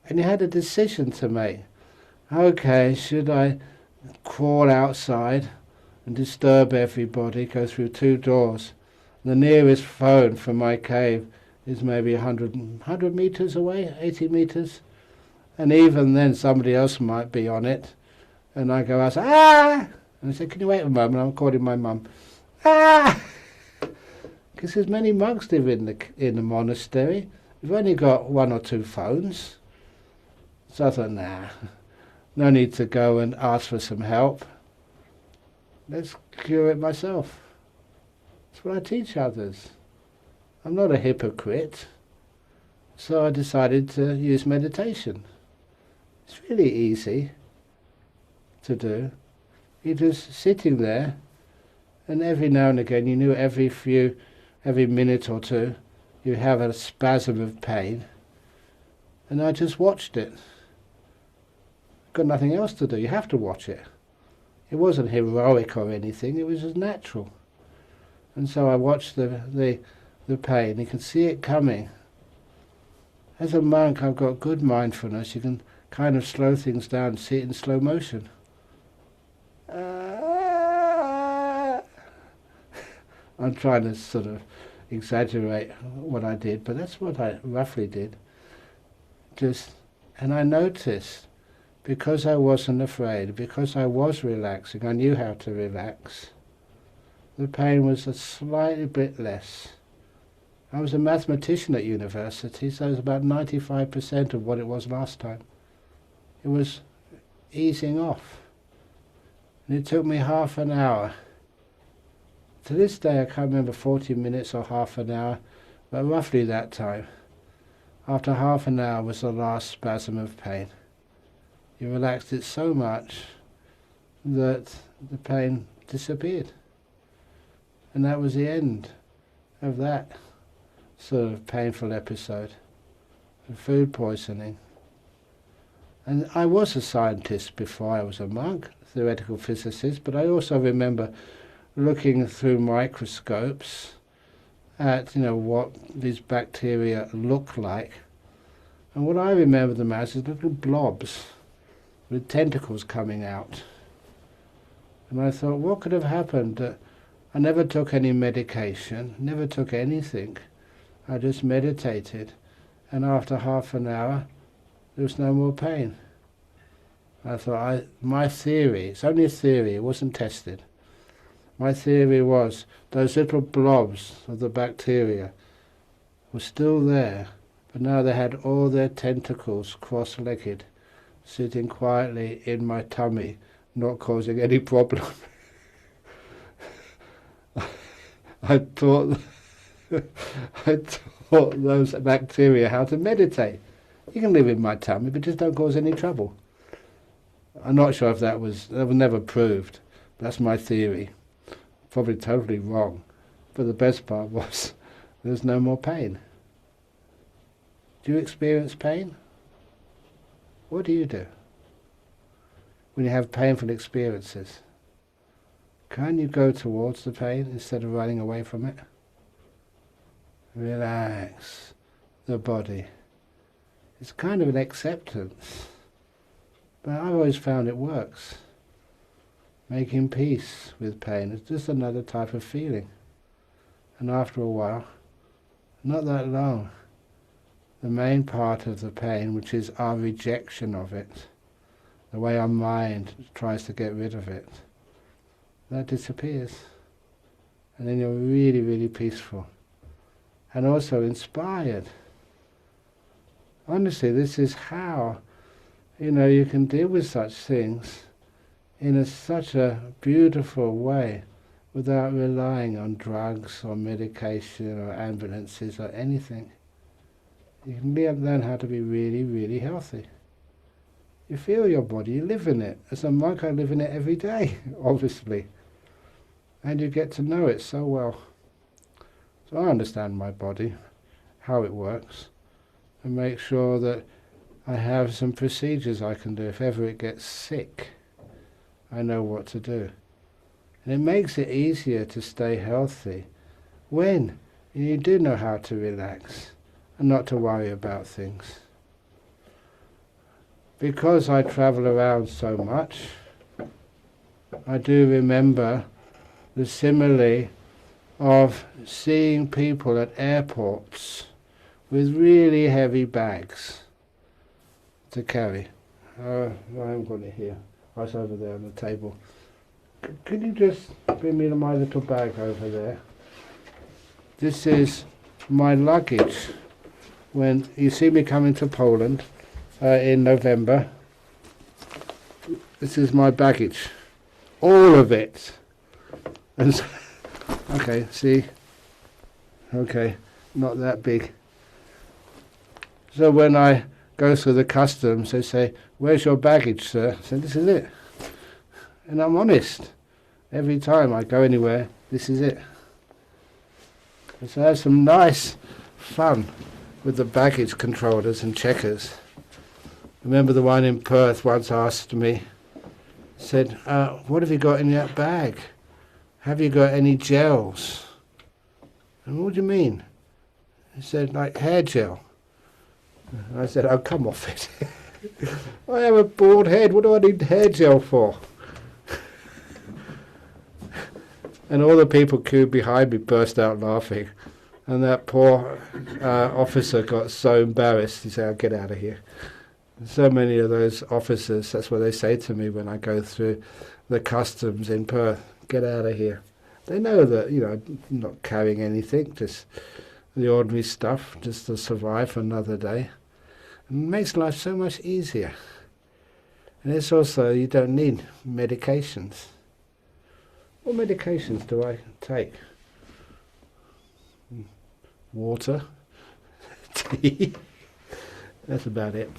D: and you had a decision to make. Okay, should I crawl outside and disturb everybody, go through 2 doors? The nearest phone from my cave is maybe 100 meters away, 80 meters. And even then somebody else might be on it. And I go outside, "Ah!" And I say, "Can you wait a moment? I'm calling my mum." "Ah!" Because there's many monks live in the monastery. We've only got 1 or 2 phones. So I thought, no need to go and ask for some help. Let's cure it myself. That's what I teach others. I'm not a hypocrite. So I decided to use meditation. It's really easy to do. You're just sitting there, and every now and again, you knew every minute or two, you have a spasm of pain. And I just watched it. Got nothing else to do. You have to watch it. It wasn't heroic or anything. It was just natural. And so I watched the pain. You can see it coming. As a monk, I've got good mindfulness. You can kind of slow things down, see it in slow motion. I'm trying to sort of exaggerate what I did, but that's what I roughly did. And I noticed, because I wasn't afraid, because I was relaxing, I knew how to relax, the pain was a slightly bit less. I was a mathematician at university, so it was about 95% of what it was last time. It was easing off. And it took me half an hour. To this day I can't remember 40 minutes or half an hour, but roughly that time. After half an hour was the last spasm of pain. You relaxed it so much that the pain disappeared. And that was the end of that sort of painful episode of food poisoning. And I was a scientist before I was a monk, theoretical physicist, but I also remember looking through microscopes at, what these bacteria look like. And what I remember them as is little blobs with tentacles coming out. And I thought, what could have happened? I never took any medication, never took anything. I just meditated. And after half an hour, there was no more pain. I thought, my theory, it's only a theory, it wasn't tested. My theory was those little blobs of the bacteria were still there, but now they had all their tentacles cross-legged, sitting quietly in my tummy, not causing any problem. I taught those bacteria how to meditate. You can live in my tummy, but just don't cause any trouble. I'm not sure if that was never proved. That's my theory. Probably totally wrong. But the best part was there's no more pain. Do you experience pain? What do you do when you have painful experiences? Can you go towards the pain instead of running away from it? Relax the body. It's kind of an acceptance, but I've always found it works. Making peace with pain is just another type of feeling. And after a while, not that long, the main part of the pain, which is our rejection of it, the way our mind tries to get rid of it, that disappears. And then you're really, really peaceful. And also inspired. Honestly, this is how, you can deal with such things in such a beautiful way without relying on drugs or medication or ambulances or anything. You can learn how to be really, really healthy. You feel your body, you live in it. As a monk, I live in it every day, obviously. And you get to know it so well. So I understand my body, how it works, and make sure that I have some procedures I can do if ever it gets sick. I know what to do. And it makes it easier to stay healthy when you do know how to relax and not to worry about things. Because I travel around so much, I do remember the simile of seeing people at airports with really heavy bags to carry. I haven't got it here. Oh, it's over there on the table. Could you just bring me my little bag over there? This is my luggage. When you see me coming to Poland in November, this is my baggage. All of it. And so, okay, see? Okay, not that big. So when I go through the customs, they say, "Where's your baggage, sir?" I say, "This is it." And I'm honest. Every time I go anywhere, this is it. And so I have some nice fun with the baggage controllers and checkers. Remember the one in Perth once asked me, said, "What have you got in that bag? Have you got any gels?" And what do you mean? He said, "Like hair gel." And I said, "Oh, come off it. I have a bald head. What do I need hair gel for?" And all the people queued behind me burst out laughing. And that poor officer got so embarrassed. He said, "I'll get out of here." And so many of those officers, that's what they say to me when I go through the customs in Perth, "Get out of here." They know that, I'm not carrying anything, just the ordinary stuff, just to survive another day. And it makes life so much easier. And it's also, you don't need medications. What medications do I take? Water, tea, that's about it.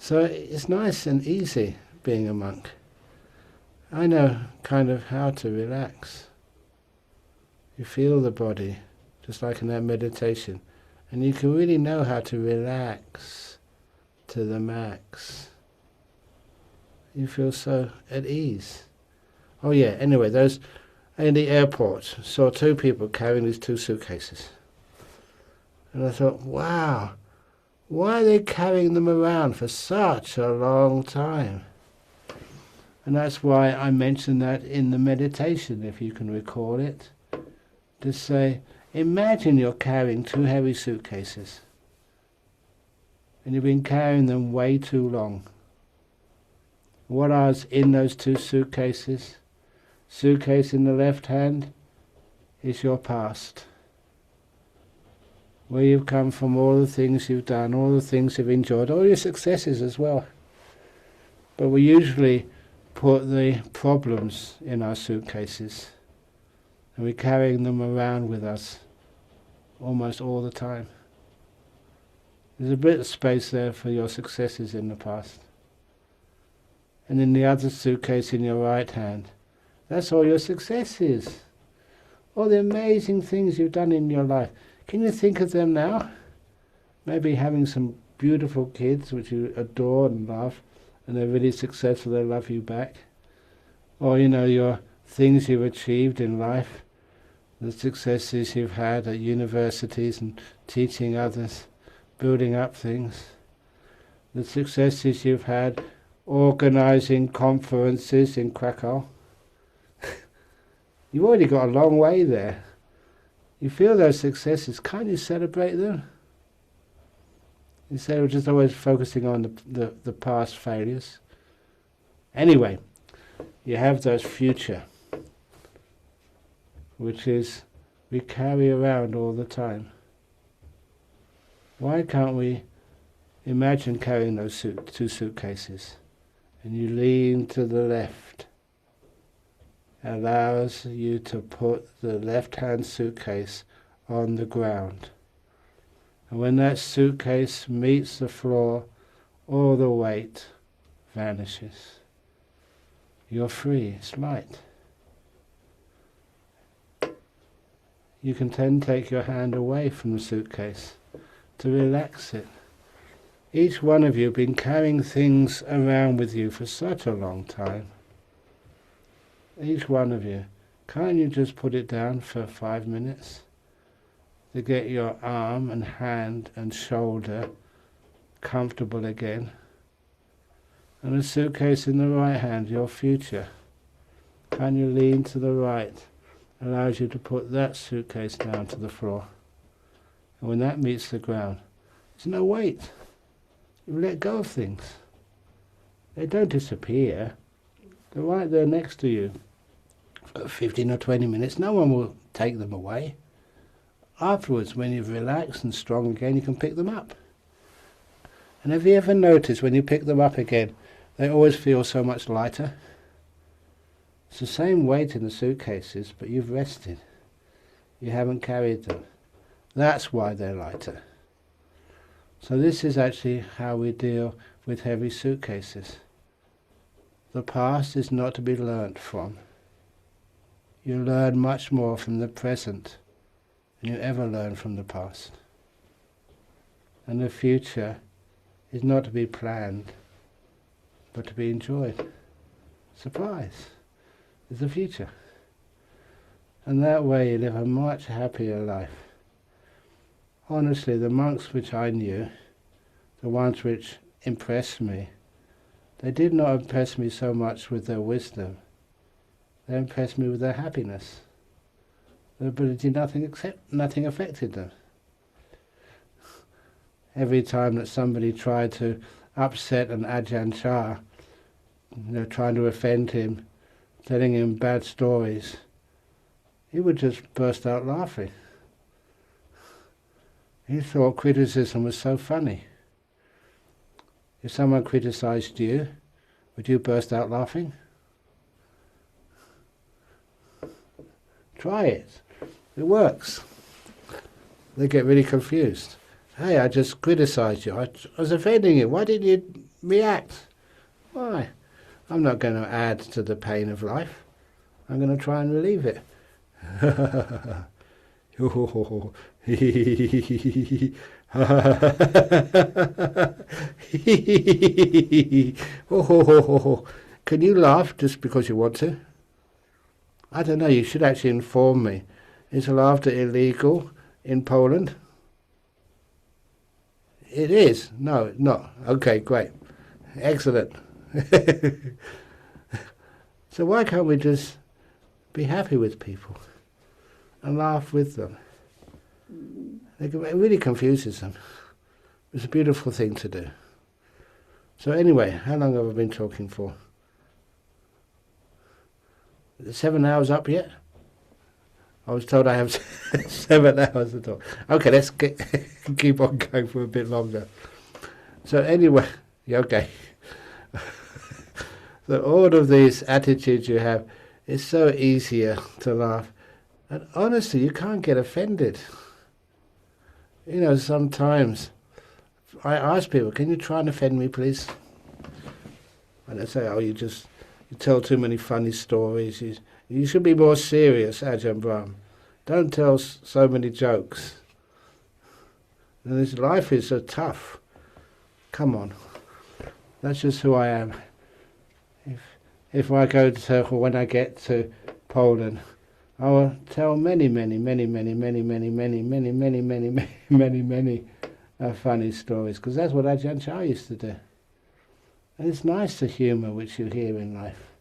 D: So it's nice and easy being a monk. I know kind of how to relax. You feel the body, just like in that meditation, and you can really know how to relax to the max. You feel so at ease. Oh yeah, anyway, in the airport, saw two people carrying these two suitcases. And I thought, wow, why are they carrying them around for such a long time? And that's why I mentioned that in the meditation, if you can recall it. To say, imagine you're carrying two heavy suitcases. And you've been carrying them way too long. What is in those two suitcases? Suitcase in the left hand is your past. Where you've come from, all the things you've done, all the things you've enjoyed, all your successes as well. But we usually put the problems in our suitcases and we're carrying them around with us almost all the time. There's a bit of space there for your successes in the past. And in the other suitcase in your right hand, that's all your successes. All the amazing things you've done in your life. Can you think of them now? Maybe having some beautiful kids which you adore and love, and they're really successful, they love you back. Or, your things you've achieved in life, the successes you've had at universities and teaching others, building up things. The successes you've had organising conferences in Krakow. You've already got a long way there. You feel those successes, can't you celebrate them? Instead of just always focusing on the past failures. Anyway, you have those future, which is we carry around all the time. Why can't we imagine carrying those two suitcases? And you lean to the left. Allows you to put the left-hand suitcase on the ground. And when that suitcase meets the floor, all the weight vanishes. You're free, it's light. You can then take your hand away from the suitcase to relax it. Each one of you have been carrying things around with you for such a long time. Each one of you, can't you just put it down for 5 minutes to get your arm and hand and shoulder comfortable again? And the suitcase in the right hand, your future. Can you lean to the right? Allows you to put that suitcase down to the floor. And when that meets the ground, there's no weight. You let go of things. They don't disappear. They're right there next to you. For 15 or 20 minutes, no one will take them away. Afterwards, when you've relaxed and strong again, you can pick them up. And have you ever noticed when you pick them up again, they always feel so much lighter? It's the same weight in the suitcases, but you've rested. You haven't carried them. That's why they're lighter. So this is actually how we deal with heavy suitcases. The past is not to be learnt from. You learn much more from the present than you ever learn from the past. And the future is not to be planned, but to be enjoyed. Surprise is the future. And that way you live a much happier life. Honestly, the monks which I knew, the ones which impressed me, they did not impress me so much with their wisdom. They impressed me with their happiness. Their ability, nothing affected them. Every time that somebody tried to upset an Ajahn Chah, trying to offend him, telling him bad stories, he would just burst out laughing. He thought criticism was so funny. If someone criticized you, would you burst out laughing? Try it. It works. They get really confused. Hey, I just criticized you. I was offending you. Why didn't you react. Why? I'm not going to add to the pain of life. I'm going to try and relieve it. Can you laugh just because you want to? I don't know, you should actually inform me. Is laughter illegal in Poland? It is? No, it's not. Okay, great. Excellent. So why can't we just be happy with people and laugh with them? It really confuses them. It's a beautiful thing to do. So anyway, how long have I been talking for? Is it 7 hours up yet? I was told I have 7 hours to talk. Okay, let's keep on going for a bit longer. So anyway, okay. So all of these attitudes you have, it's so easier to laugh. And honestly, you can't get offended. You know, sometimes I ask people, can you try and offend me, please? And they say, oh, you tell too many funny stories. You should be more serious, Ajahn Brahm. Don't tell so many jokes. And this life is so tough. Come on. That's just who I am. If I go to, when I get to Poland, I will tell many funny stories, because that's what Ajahn Chah used to do. And it's nice, the humour which you hear in life.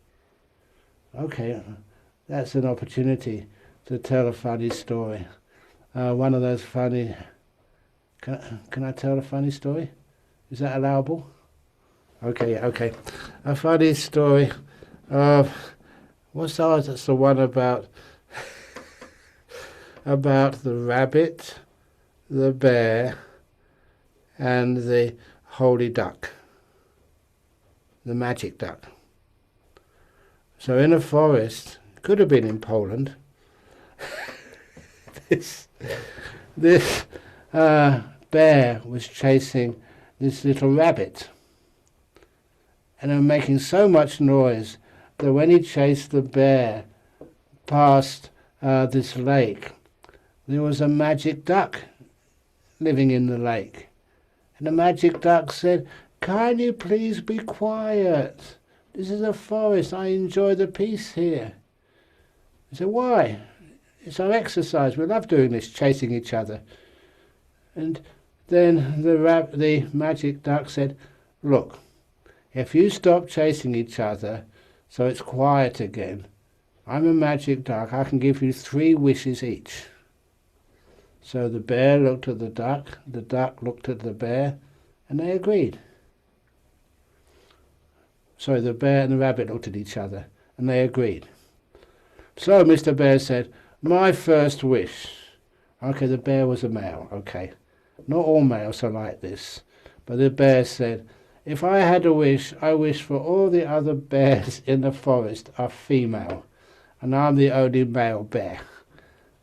D: Okay, that's an opportunity to tell a funny story. One of those funny... Can I tell a funny story? Is that allowable? Okay. A funny story of... What's that? That's the one about... about the rabbit, the bear, and the holy duck. The magic duck. So in a forest, could have been in Poland, this bear was chasing this little rabbit, and they were making so much noise that when he chased the bear past this lake, there was a magic duck living in the lake. And the magic duck said, "Can you please be quiet? This is a forest, I enjoy the peace here." He said, "Why? It's our exercise, we love doing this, chasing each other." And then the magic duck said, "Look, if you stop chasing each other so it's quiet again, I'm a magic duck, I can give you 3 wishes each." So the bear looked at the duck looked at the bear, and they agreed. Sorry, the bear and the rabbit looked at each other, and they agreed. So Mr. Bear said, "My first wish." Okay, the bear was a male, okay. Not all males are like this. But the bear said, "If I had a wish, I wish for all the other bears in the forest are female, and I'm the only male bear.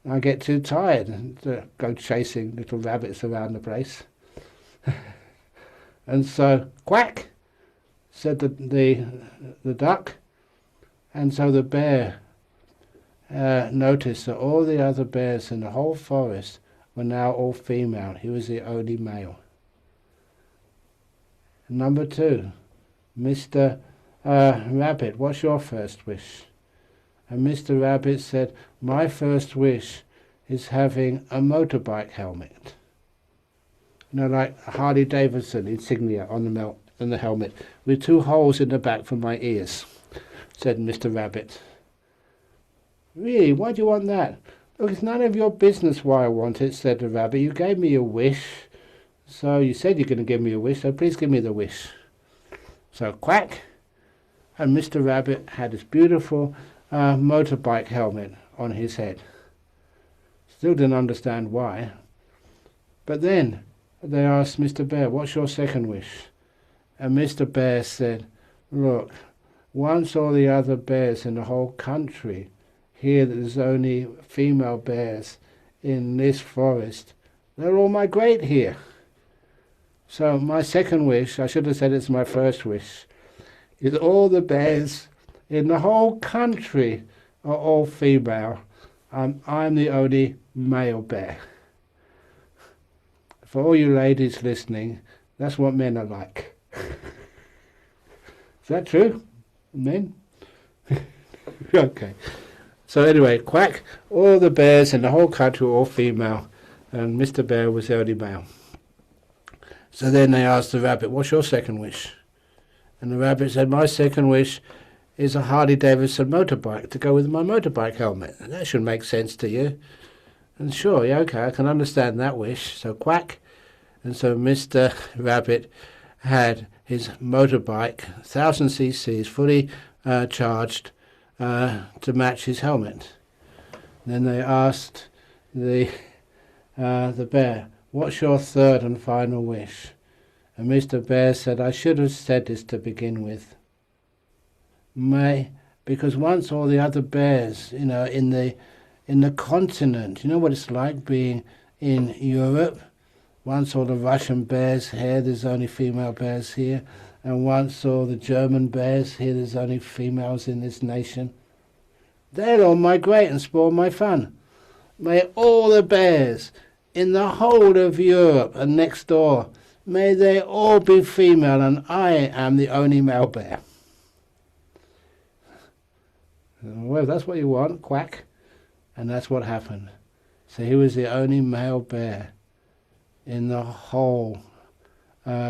D: I get too tired to go chasing little rabbits around the place." And so, "Quack," said the duck. And so the bear noticed that all the other bears in the whole forest were now all female. He was the only male. Number 2, Mr. Rabbit, what's your first wish? And Mr. Rabbit said, "My first wish is having a motorbike helmet. You know, like Harley Davidson insignia on the helmet, with 2 holes in the back for my ears," said Mr. Rabbit. "Really, why do you want that?" "Look, it's none of your business why I want it," said the rabbit. "You gave me a wish, so you said you're going to give me a wish, so please give me the wish." So quack, and Mr. Rabbit had this beautiful motorbike helmet on his head. Still didn't understand why. But then they asked Mr. Bear, "What's your second wish?" And Mr. Bear said, "Look, once all the other bears in the whole country hear that there's only female bears in this forest, they'll all migrate here. So my second wish, I should have said it's my first wish, is all the bears in the whole country are all female. I'm the only male bear. For all you ladies listening, that's what men are like. Is that true? Men? Okay. So anyway, quack, all the bears in the whole country were all female, and Mr. Bear was the only male. So then they asked the rabbit, what's your second wish? And the rabbit said, my second wish is a Harley-Davidson motorbike to go with my motorbike helmet. And that should make sense to you. And sure, yeah, okay, I can understand that wish. So quack. And so Mr. Rabbit had his motorbike, 1,000 cc's, fully charged to match his helmet. Then they asked the bear, what's your third and final wish? And Mr. Bear said, I should have said this to begin with. Because once all the other bears, in the continent, you know what it's like being in Europe? Once all the Russian bears here, there's only female bears here. And once all the German bears here, there's only females in this nation. They'll all migrate and spoil my fun. May all the bears in the whole of Europe and next door, may they all be female, and I am the only male bear. Well, that's what you want, quack. And that's what happened. So he was the only male bear in the whole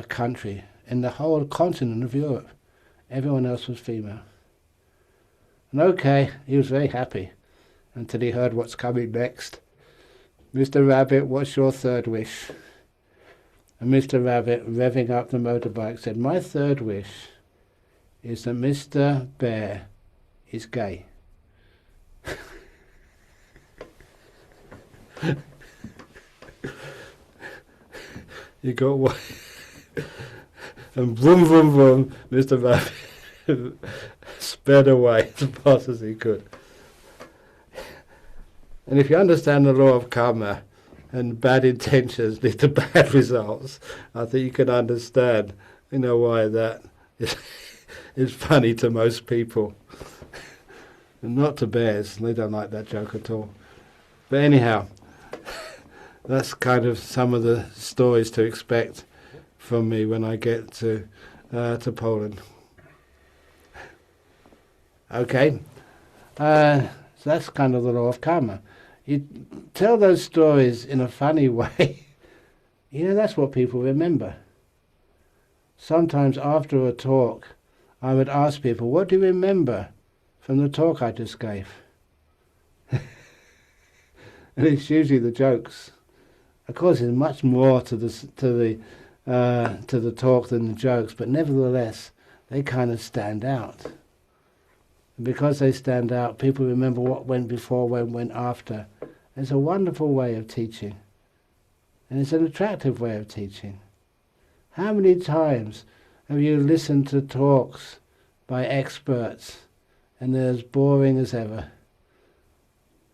D: country, in the whole continent of Europe. Everyone else was female. And okay, he was very happy until he heard what's coming next. Mr. Rabbit, what's your third wish? And Mr. Rabbit, revving up the motorbike, said, my third wish is that Mr. Bear is gay. You got one. And vroom, vroom, vroom, Mr. Rabbit sped away as fast as he could. And if you understand the law of karma and bad intentions lead to bad results, I think you can understand, why that is funny to most people. And not to bears, they don't like that joke at all. But anyhow, that's kind of some of the stories to expect from me when I get to Poland. Okay, so that's kind of the law of karma. You tell those stories in a funny way, that's what people remember. Sometimes after a talk, I would ask people, what do you remember from the talk I just gave? And it's usually the jokes. Of course, there's much more to the talk than the jokes, but nevertheless, they kind of stand out. And because they stand out, people remember what went before, what went after. It's a wonderful way of teaching, and it's an attractive way of teaching. How many times have you listened to talks by experts, and they're as boring as ever?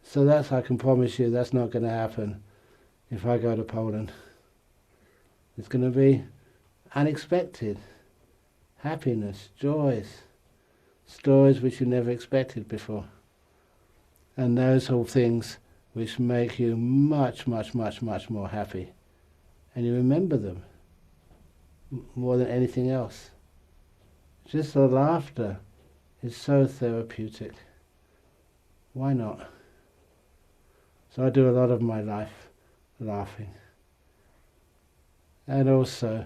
D: So I can promise you, that's not going to happen if I go to Poland. It's going to be unexpected, happiness, joys, stories which you never expected before. And those are things which make you much, much, much, much more happy. And you remember them more than anything else. Just the laughter is so therapeutic. Why not? So I do a lot of my life laughing. And also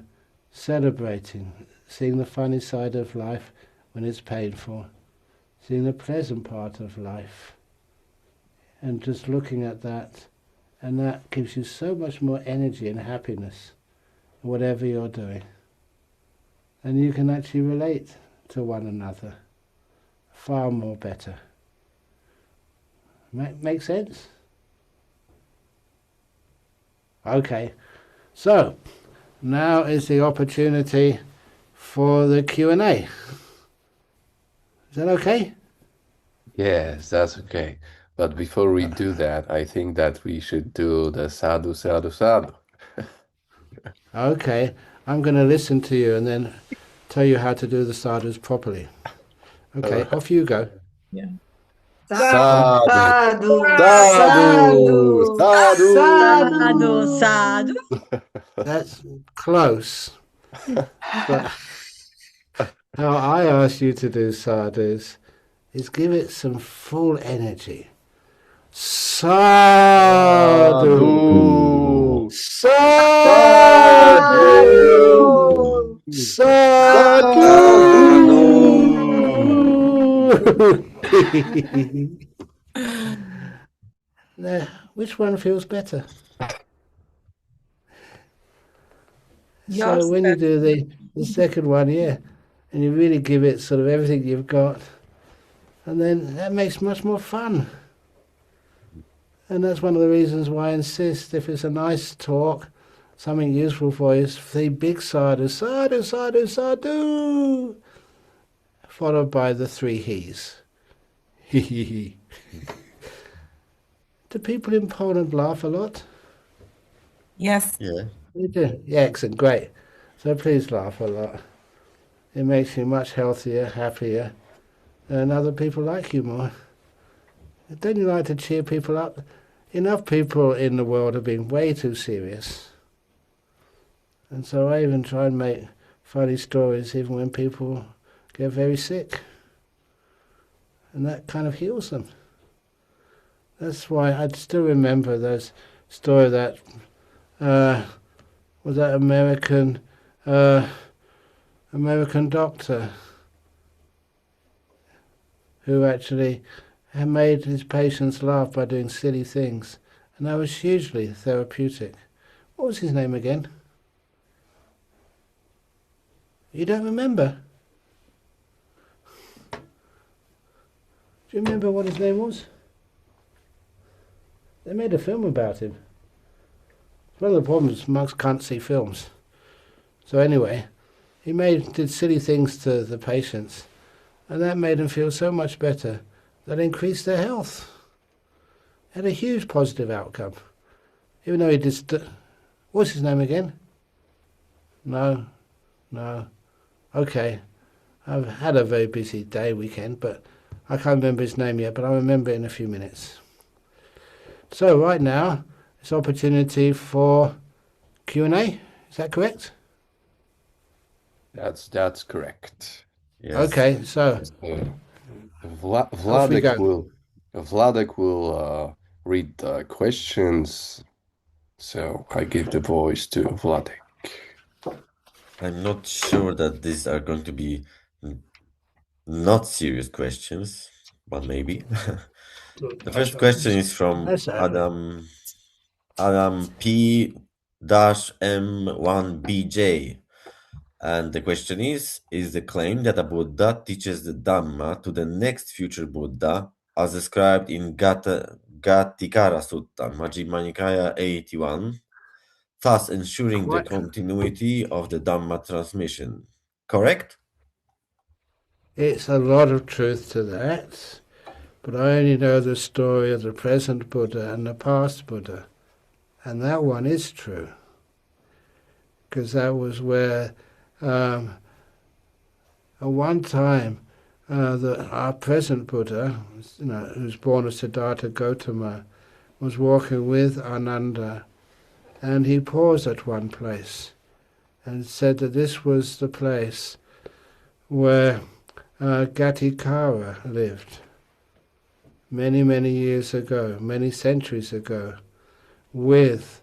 D: celebrating, seeing the funny side of life when it's painful, seeing the pleasant part of life, and just looking at that, and that gives you so much more energy and happiness in whatever you're doing. And you can actually relate to one another far more better. Make sense? Okay, so now is the opportunity for the Q&A. Is that okay?
B: Yes, that's okay. But before we do that, I think that we should do the sadhu, sadhu, sadhu.
D: Okay, I'm going to listen to you and then tell you how to do the sadhus properly. Okay, off you go.
A: Yeah.
B: Sadhu,
C: Sadhu,
B: sadhu, sadhu.
C: sadhu, sadhu.
D: That's close. But how I ask you to do sadhus is give it some full energy. Sadhu. Sadhu. Sadhu. Now, which one feels better? So when you do the second one, and you really give it sort of everything you've got, and then that makes much more fun. And that's one of the reasons why I insist, if it's a nice talk, something useful for you, is 3 big sadhu, sadhu, sadhu, sadhu, followed by the 3 he's. Hee hee hee. Do people in Poland laugh a lot?
A: Yes.
E: Yeah.
D: They do. Yeah, excellent, great. So please laugh a lot. It makes you much healthier, happier, and other people like you more. Don't you like to cheer people up? Enough people in the world have been way too serious. And so I even try and make funny stories even when people get very sick. And that kind of heals them. That's why I still remember those story that was that American doctor who actually had made his patients laugh by doing silly things, and that was hugely therapeutic. What was his name again? You don't remember? Do you remember what his name was? They made a film about him. One of the problems, monks can't see films. So anyway, he did silly things to the patients, and that made them feel so much better that increased their health. Had a huge positive outcome. Even though he did... what's his name again? No. Okay. I've had a very busy weekend, but I can't remember his name yet, but I'll remember it in a few minutes. So right now, it's opportunity for Q&A. Is that correct?
B: That's correct.
E: Yes.
D: Okay, so
B: Vladek will read the questions. So I give the voice to Vladek.
E: I'm not sure that these are going to be not serious questions, but maybe. The first question is from Adam P-M1BJ. And the question is the claim that a Buddha teaches the Dhamma to the next future Buddha, as described in Gatikara Sutta, Majjhima Nikaya 81, thus ensuring the continuity of the Dhamma transmission. Correct?
D: It's a lot of truth to that, but I only know the story of the present Buddha and the past Buddha, and that one is true, because that was where at one time our present Buddha, who's born as Siddhartha Gautama, was walking with Ananda, and he paused at one place and said that this was the place where Gatikara lived many, many years ago, many centuries ago, with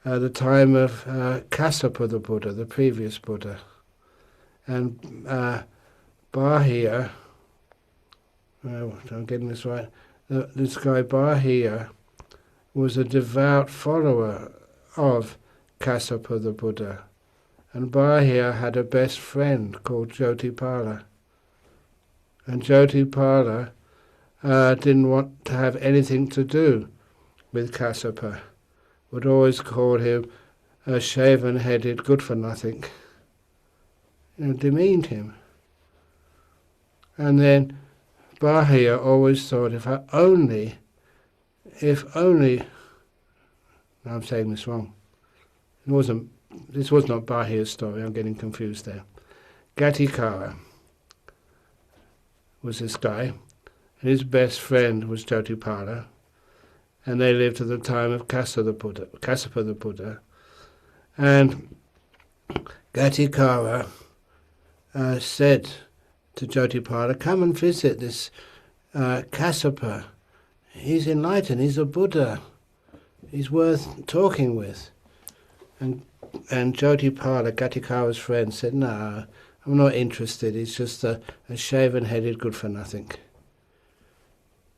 D: the time of Kassapa the Buddha, the previous Buddha. And Bahia, I'm getting this right, this guy Bahia was a devout follower of Kassapa the Buddha. And Bahia had a best friend called Jyotipala. And Jyotipala didn't want to have anything to do with Kassapa, would always call him a shaven-headed good-for-nothing, demeaned him. And then Bahia always thought, if only, no, I'm saying this wrong. It wasn't this was not Bahia's story, I'm getting confused there. Gatikara was this guy, and his best friend was Jotipala, and they lived at the time of Kassapa the Buddha. And Gatikara said to Jotipala, come and visit this Kassapa. He's enlightened, he's a Buddha. He's worth talking with. And Jotipala, Gatikara's friend, said, no, I'm not interested. He's just a shaven-headed good-for-nothing.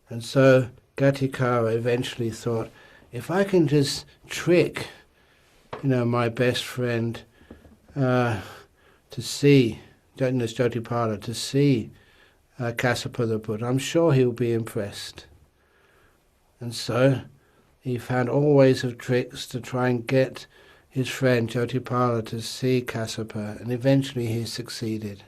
D: And so Gatikara eventually thought, if I can just trick, my best friend to see, Jotipala, to see Kassapa the Buddha, I'm sure he'll be impressed. And so he found all ways of tricks to try and get his friend Jotipala to see Kassapa, and eventually he succeeded.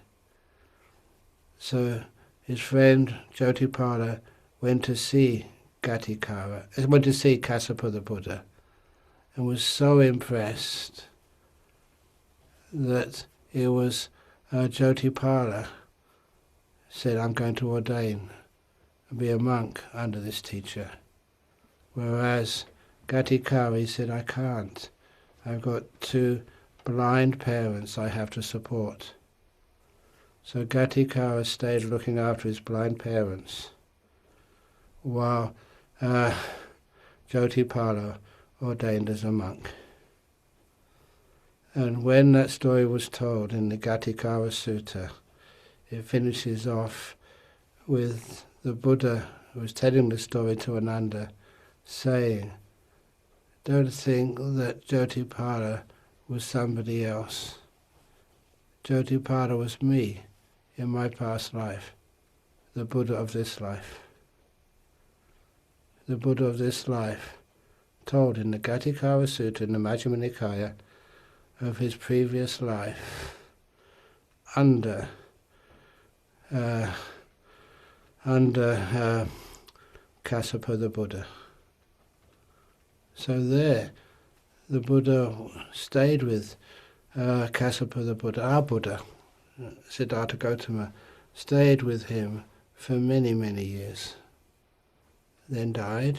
D: So his friend Jotipala went to see Kassapa the Buddha, and was so impressed that it was Jotipala said, I'm going to ordain and be a monk under this teacher. Whereas Gatikara said, I can't. I've got 2 blind parents I have to support. So Gatikara stayed looking after his blind parents while Jotipala ordained as a monk. And when that story was told in the Gatikara Sutta, it finishes off with the Buddha who was telling the story to Ananda saying, don't think that Jotipala was somebody else. Jotipala was me in my past life, the Buddha of this life. The Buddha of this life told in the Gatikara Sutta in the Majjhima Nikaya of his previous life under Kassapa the Buddha. So there, the Buddha stayed with Kassapa the Buddha, our Buddha, Siddhartha Gautama, stayed with him for many, many years. Then died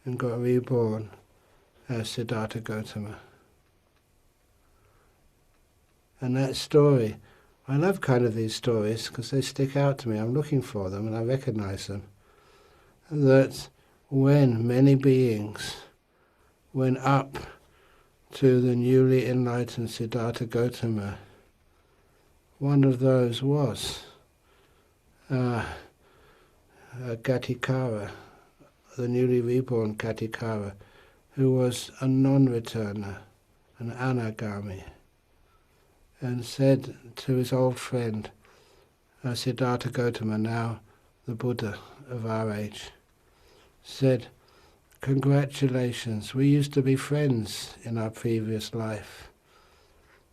D: and got reborn as Siddhartha Gautama. And that story, I love kind of these stories because they stick out to me. I'm looking for them and I recognize them. That when many beings went up to the newly enlightened Siddhartha Gautama, one of those was Gatikara, the newly reborn Gatikara, who was a non-returner, an anagami, and said to his old friend, Siddhartha Gautama, now the Buddha of our age, said, congratulations, we used to be friends in our previous life.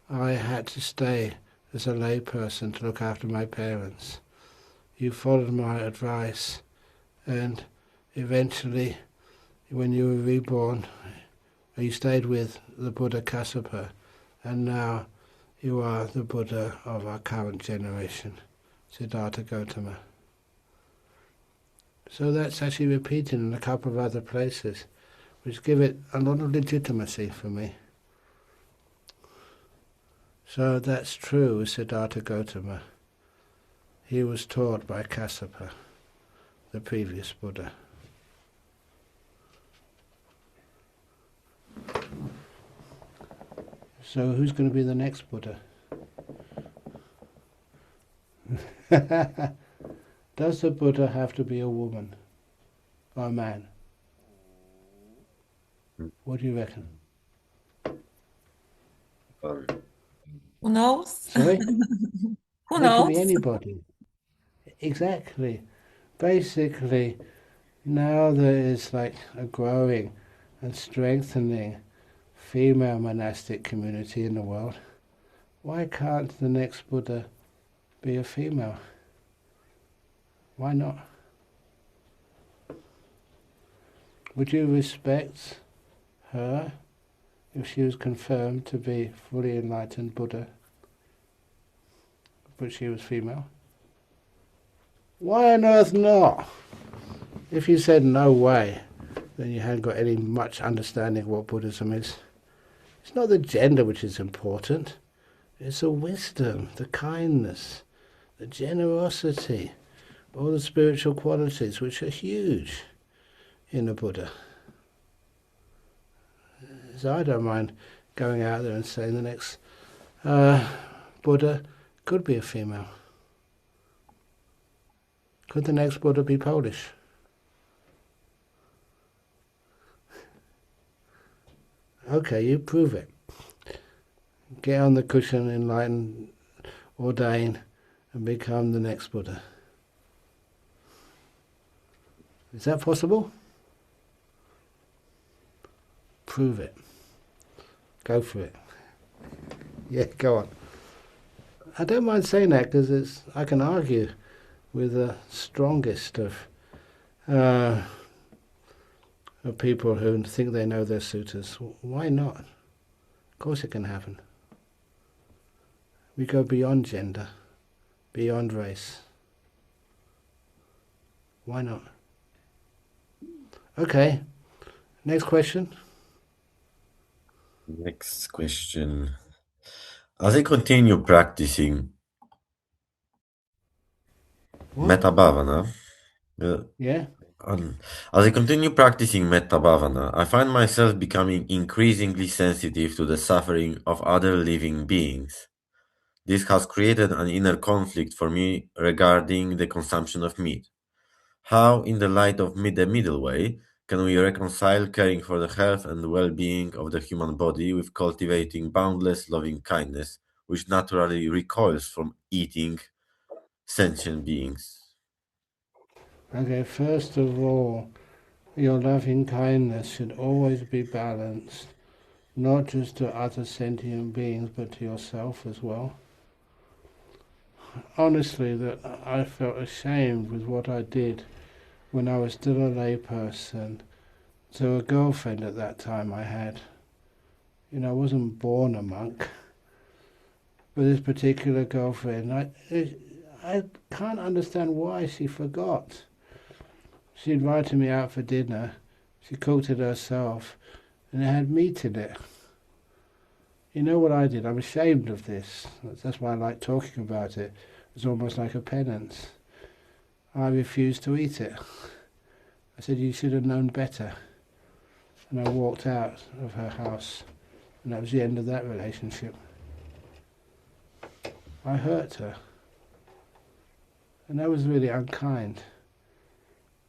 D: I had to stay as a lay person to look after my parents. You followed my advice, and eventually, when you were reborn, you stayed with the Buddha Kassapa, and now you are the Buddha of our current generation, Siddhartha Gautama. So that's actually repeated in a couple of other places, which give it a lot of legitimacy for me. So that's true with Siddhartha Gautama. He was taught by Kassapa, the previous Buddha. So who's going to be the next Buddha? Does the Buddha have to be a woman or a man? What do you reckon?
A: Who knows?
D: Sorry?
A: Who
D: It
A: knows?
D: could be anybody. Exactly. Basically, now there is like a growing and strengthening female monastic community in the world. Why can't the next Buddha be a female? Why not? Would you respect her if she was confirmed to be fully enlightened Buddha, but she was female? Why on earth not? If you said no way, then you hadn't got any much understanding of what Buddhism is. It's not the gender which is important. It's the wisdom, the kindness, the generosity, all the spiritual qualities which are huge in a Buddha. So I don't mind going out there and saying the next Buddha could be a female. Could the next Buddha be Polish? Okay, you prove it. Get on the cushion, enlighten, ordain, and become the next Buddha. Is that possible? Prove it. Go for it. Yeah, go on. I don't mind saying that because I can argue with the strongest of people who think they know their suttas. Why not? Of course it can happen. We go beyond gender, beyond race. Why not? Okay, next question.
E: Next question. As I continue practicing Metta Bhavana,
D: Yeah?
E: as I continue practicing Metta Bhavana, I find myself becoming increasingly sensitive to the suffering of other living beings. This has created an inner conflict for me regarding the consumption of meat. How, in the light of the middle way, can we reconcile caring for the health and well-being of the human body with cultivating boundless loving kindness, which naturally recoils from eating sentient beings?
D: Okay, first of all, your loving kindness should always be balanced, not just to other sentient beings, but to yourself as well. Honestly, that I felt ashamed with what I did when I was still a lay person to a girlfriend at that time I had. You know, I wasn't born a monk, but this particular girlfriend, I can't understand why she forgot. She invited me out for dinner, she cooked it herself, and it had meat in it. You know what I did? I'm ashamed of this. That's why I like talking about it. It's almost like a penance. I refused to eat it. I said, you should have known better. And I walked out of her house. And that was the end of that relationship. I hurt her. And that was really unkind.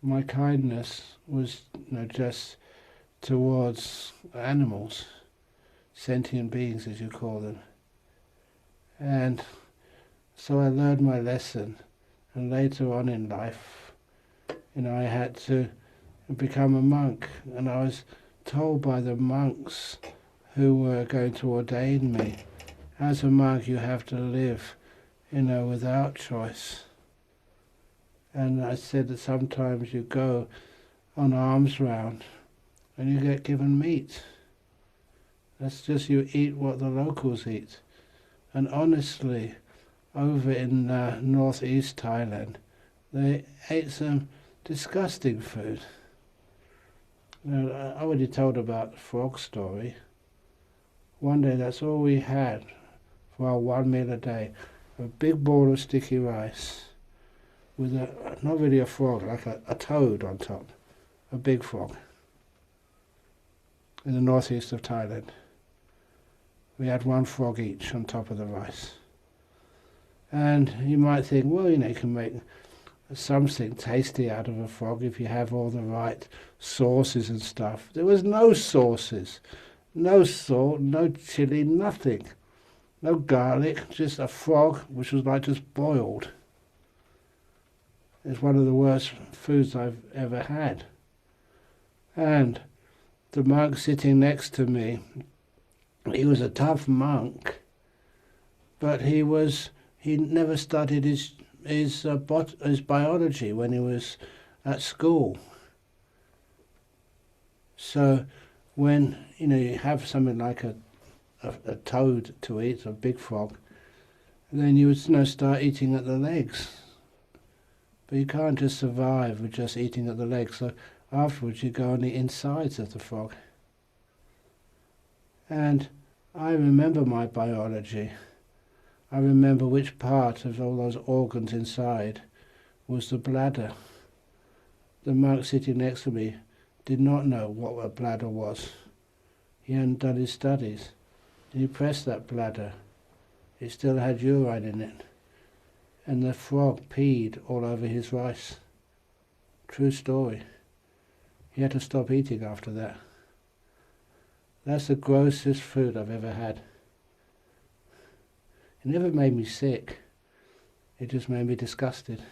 D: My kindness was just towards animals, sentient beings as you call them. And so I learned my lesson, and later on in life, I had to become a monk, and I was told by the monks who were going to ordain me, as a monk you have to live, without choice. And I said that sometimes you go on alms round and you get given meat. That's just you eat what the locals eat. And honestly, over in northeast Thailand, they ate some disgusting food. I already told about the frog story. One day that's all we had for our one meal a day. A big ball of sticky rice with not really a frog, like a toad on top. A big frog. In the northeast of Thailand. We had one frog each on top of the rice. And you might think, well, you can make something tasty out of a frog if you have all the right sauces and stuff. There was no sauces, no salt, no chili, nothing. No garlic, just a frog which was like just boiled. It's one of the worst foods I've ever had. And the monk sitting next to me, he was a tough monk, but he never studied his biology when he was at school. So when you have something like a toad to eat, a big frog, then you would start eating at the legs. But you can't just survive with just eating at the legs, so afterwards you go on the insides of the frog. And I remember my biology. I remember which part of all those organs inside was the bladder. The monk sitting next to me did not know what a bladder was. He hadn't done his studies. And he pressed that bladder. It still had urine in it. And the frog peed all over his rice. True story. He had to stop eating after that. That's the grossest food I've ever had. It never made me sick. It just made me disgusted.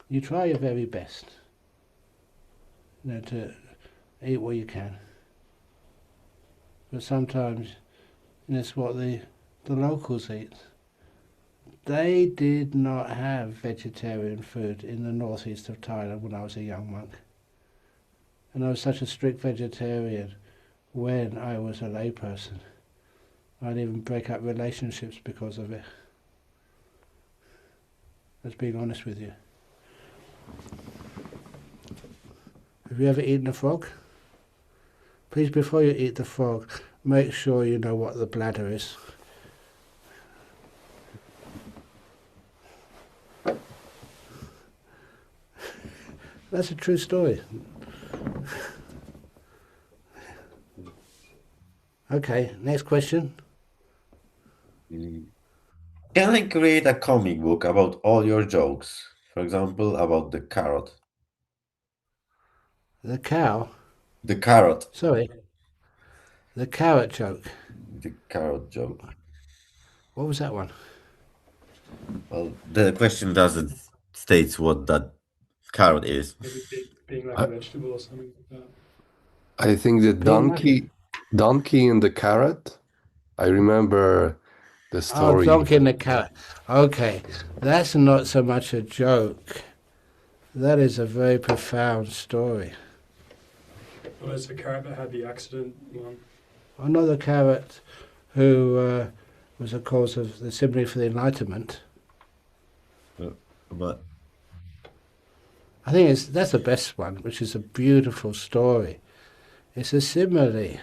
D: You try your very best, to eat what you can. But sometimes it's what the locals eat. They did not have vegetarian food in the northeast of Thailand when I was a young monk. And I was such a strict vegetarian when I was a layperson. I'd even break up relationships because of it. Just being honest with you. Have you ever eaten a frog? Please, before you eat the frog, make sure you know what the bladder is. That's a true story. Okay, next question.
E: Can I create a comic book about all your jokes? For example, about the carrot.
D: The cow?
E: The carrot.
D: Sorry. The carrot joke.
E: The carrot joke.
D: What was that one?
E: Well, the question doesn't state what that carrot is.
A: Maybe being like a vegetable or something like that.
B: I think the donkey and the carrot. I remember the story.
D: Oh, donkey and the carrot. Okay, that's not so much a joke. That is a very profound story.
A: Well, it's the carrot that had the accident one.
D: Another carrot who was a cause of the simile for the Enlightenment.
E: But
D: I think that's the best one, which is a beautiful story. It's a simile.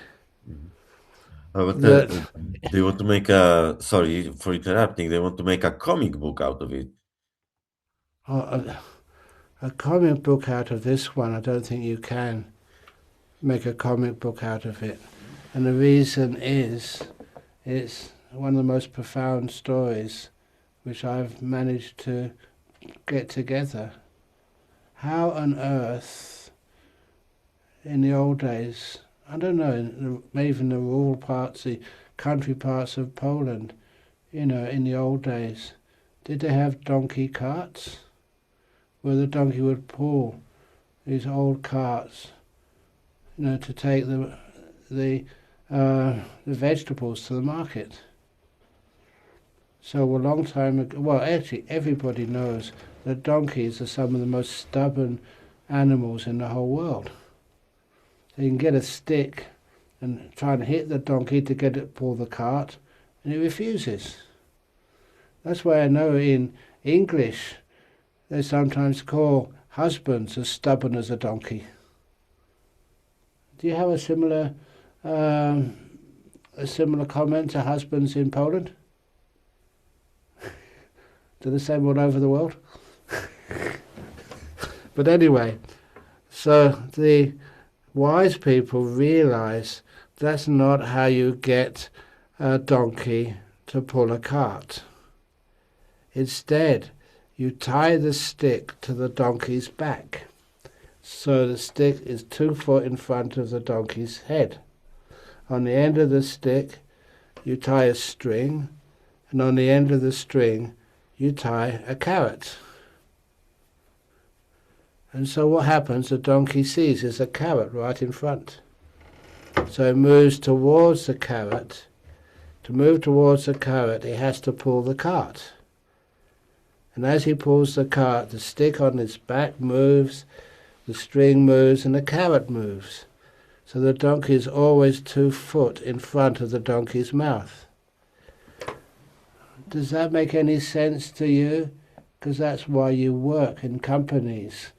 E: they want to make a, sorry for interrupting, they want to make a comic book out of it.
D: A comic book out of this one, I don't think you can make a comic book out of it. And the reason is, it's one of the most profound stories which I've managed to get together. How on earth, in the old days, I don't know, maybe even the rural parts, the country parts of Poland, in the old days, did they have donkey carts? Where the donkey would pull these old carts, to take the vegetables to the market. So a long time ago, well, actually everybody knows that donkeys are some of the most stubborn animals in the whole world. You can get a stick and try and hit the donkey to get it to pull the cart, and it refuses. That's why I know in English they sometimes call husbands as stubborn as a donkey. Do you have a similar comment to husbands in Poland? Do the same all over the world? But anyway, so the wise people realize that's not how you get a donkey to pull a cart. Instead, you tie the stick to the donkey's back. So the stick is 2 foot in front of the donkey's head. On the end of the stick, you tie a string, and on the end of the string, you tie a carrot. And so what happens, the donkey sees there's a carrot right in front. So it moves towards the carrot. To move towards the carrot, he has to pull the cart. And as he pulls the cart, the stick on his back moves The string moves and the carrot moves. So the donkey is always 2 foot in front of the donkey's mouth. Does that make any sense to you? Because that's why you work in companies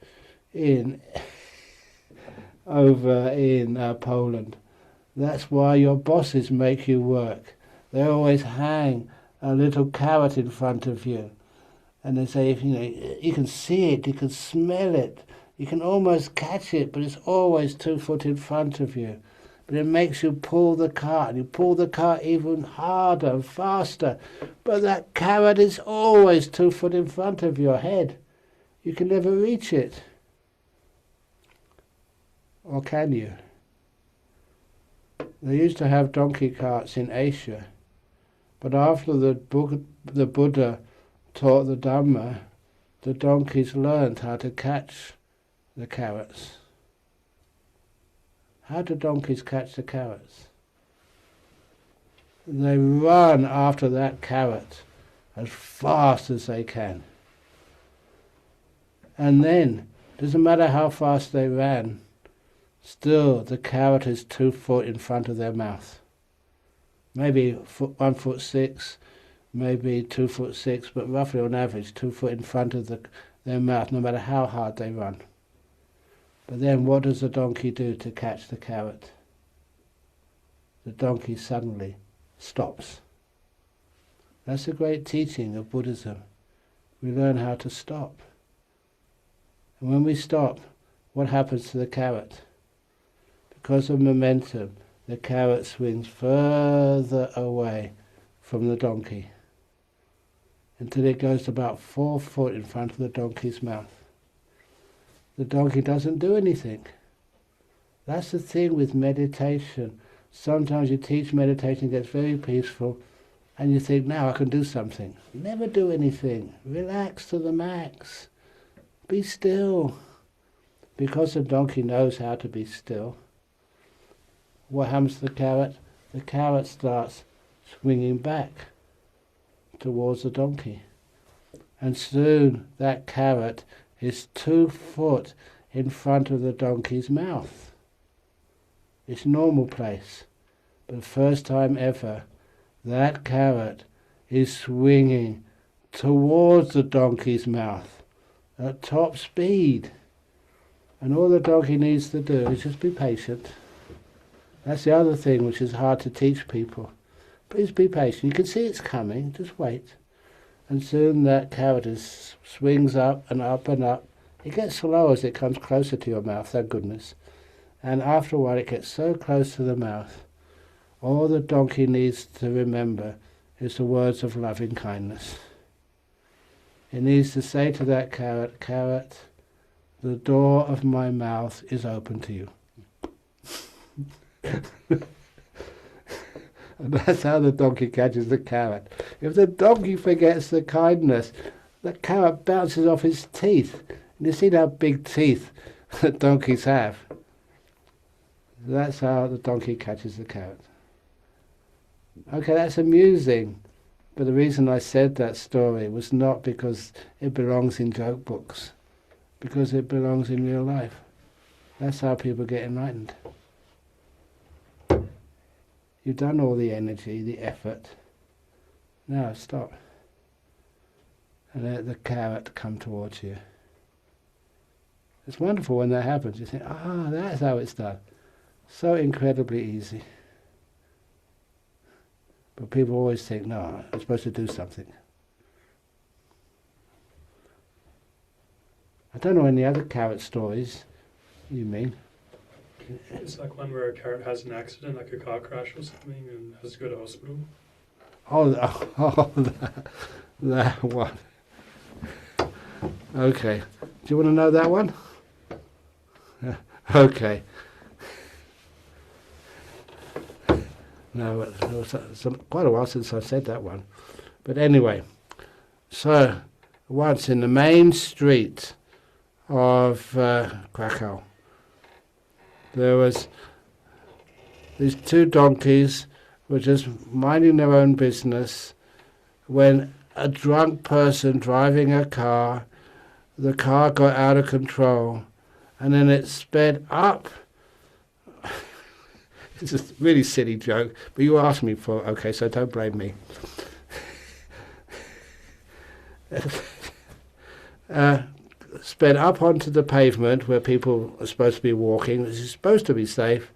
D: over in Poland. That's why your bosses make you work. They always hang a little carrot in front of you. And they say, you can see it, you can smell it, you can almost catch it, but it's always 2 foot in front of you. But it makes you pull the cart, and you pull the cart even harder and faster. But that carrot is always 2 foot in front of your head. You can never reach it. Or can you? They used to have donkey carts in Asia, but after the Buddha taught the Dhamma, the donkeys learned how to catch the carrots. How do donkeys catch the carrots? They run after that carrot as fast as they can. And then, doesn't matter how fast they ran, still the carrot is 2 foot in front of their mouth. Maybe 1 foot 6, maybe 2 foot 6, but roughly on average 2 foot in front of their mouth, no matter how hard they run. But then what does the donkey do to catch the carrot? The donkey suddenly stops. That's a great teaching of Buddhism. We learn how to stop. And when we stop, what happens to the carrot? Because of momentum, the carrot swings further away from the donkey until it goes about 4 foot in front of the donkey's mouth. The donkey doesn't do anything. That's the thing with meditation. Sometimes you teach meditation, it gets very peaceful, and you think, now I can do something. Never do anything. Relax to the max. Be still. Because the donkey knows how to be still, what happens to the carrot? The carrot starts swinging back towards the donkey. And soon that carrot is 2 foot in front of the donkey's mouth. It's normal place. But the first time ever, that carrot is swinging towards the donkey's mouth at top speed. And all the donkey needs to do is just be patient. That's the other thing which is hard to teach people. Please be patient. You can see it's coming, just wait. And soon that carrot swings up and up and up. It gets slow as it comes closer to your mouth, thank goodness. And after a while it gets so close to the mouth, all the donkey needs to remember is the words of loving kindness. It needs to say to that carrot, "Carrot, the door of my mouth is open to you." And that's how the donkey catches the carrot. If the donkey forgets the kindness, the carrot bounces off his teeth. And you see how big teeth that donkeys have. That's how the donkey catches the carrot. Okay, that's amusing. But the reason I said that story was not because it belongs in joke books, because it belongs in real life. That's how people get enlightened. You've done all the energy, the effort. Now stop. And let the carrot come towards you. It's wonderful when that happens. You think, that's how it's done. So incredibly easy. But people always think, no, I'm supposed to do something. I don't know any other carrot stories you mean.
A: It's like one where a carrot has an accident, like a car crash or something, and has to go to hospital.
D: That one. Okay. Do you want to know that one? Okay. No, it was quite a while since I said that one. But anyway, so once in the main street of Krakow, there was these 2 donkeys were just minding their own business when a drunk person driving a car, the car got out of control and then it sped up. It's a really silly joke, but you asked me for it, okay, so don't blame me. Sped up onto the pavement where people are supposed to be walking, which is supposed to be safe,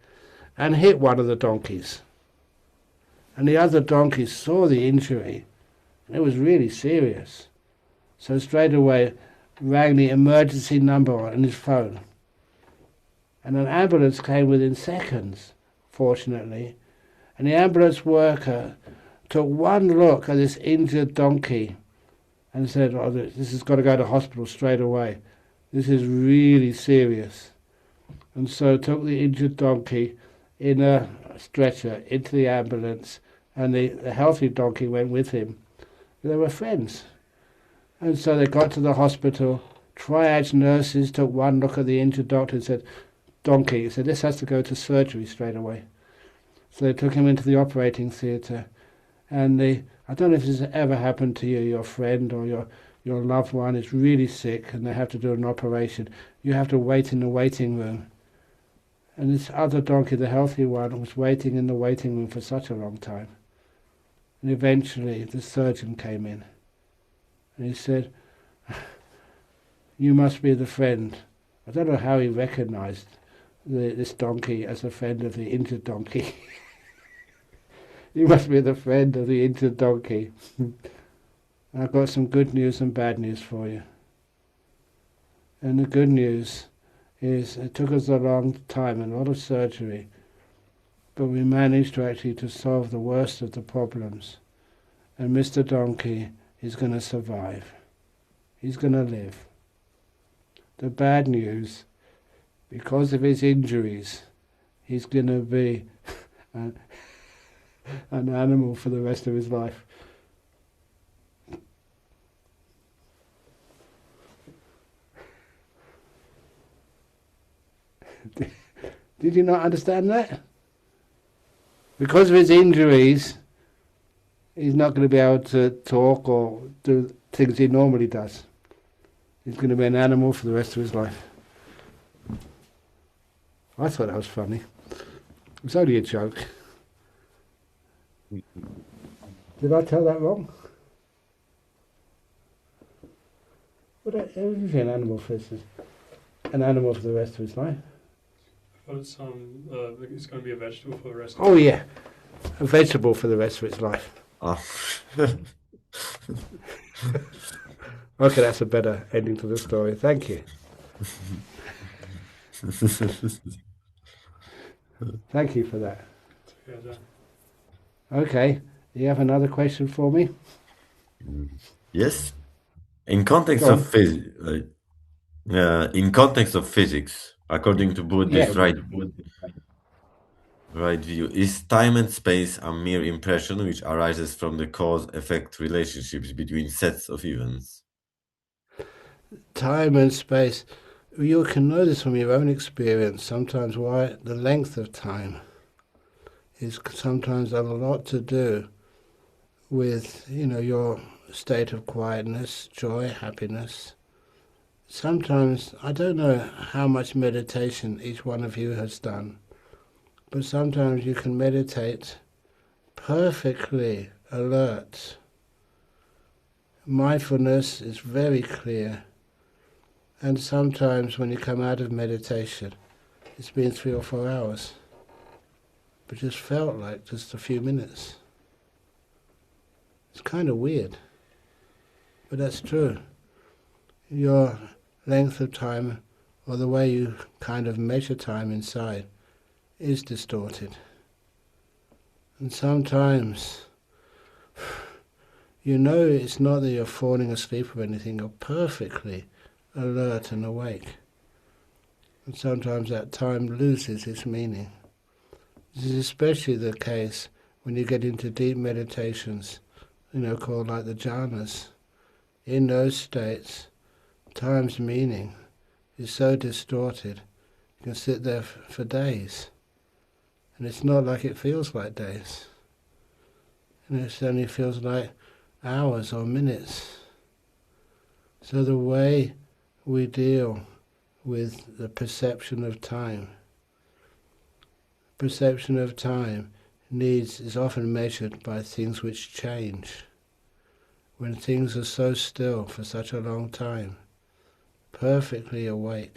D: and hit one of the donkeys. And the other donkey saw the injury, and it was really serious. So straight away rang the emergency number on his phone. And an ambulance came within seconds, fortunately, and the ambulance worker took one look at this injured donkey and said, oh, this has got to go to hospital straight away. This is really serious. And so took the injured donkey in a stretcher into the ambulance, and the healthy donkey went with him. They were friends. And so they got to the hospital. Triage nurses took one look at the injured doctor and said, donkey, he said, this has to go to surgery straight away. So they took him into the operating theatre, and I don't know if this has ever happened to you, your friend or your loved one is really sick and they have to do an operation. You have to wait in the waiting room. And this other donkey, the healthy one, was waiting in the waiting room for such a long time. And eventually the surgeon came in and he said, you must be the friend. I don't know how he recognized this donkey as a friend of the injured donkey. You must be the friend of the injured donkey. I've got some good news and bad news for you. And the good news is it took us a long time and a lot of surgery, but we managed to actually to solve the worst of the problems. And Mr. Donkey is going to survive. He's going to live. The bad news, because of his injuries, he's going to be an animal for the rest of his life. Did you not understand that? Because of his injuries, he's not going to be able to talk or do things he normally does. He's going to be an animal for the rest of his life. I thought that was funny. It was only a joke. Did I tell that wrong? What is an animal for an animal for the rest of his life?
A: I thought it's going to be a vegetable for the rest of
D: Oh yeah, a vegetable for the rest of its life.
E: Oh.
D: Okay, that's a better ending to the story. Thank you. Thank you for that.
A: Yeah.
D: Okay, do you have another question for me?
E: Yes. In context
D: Go
E: of physics, according to Buddhist right view, is time and space a mere impression which arises from the cause-effect relationships between sets of events?
D: Time and space. You can know this from your own experience. Sometimes why the length of time is sometimes a lot to do with, your state of quietness, joy, happiness. Sometimes, I don't know how much meditation each one of you has done, but sometimes you can meditate perfectly alert. Mindfulness is very clear. And sometimes when you come out of meditation, it's been 3 or 4 hours, but just felt like just a few minutes. It's kind of weird, but that's true. Your length of time, or the way you kind of measure time inside, is distorted. And sometimes, it's not that you're falling asleep or anything, you're perfectly alert and awake. And sometimes that time loses its meaning. This is especially the case when you get into deep meditations, called like the jhanas. In those states, time's meaning is so distorted, you can sit there for days. And it's not like it feels like days. It only feels like hours or minutes. So the way we deal with the perception of time. Perception of time is often measured by things which change. When things are so still for such a long time, perfectly awake,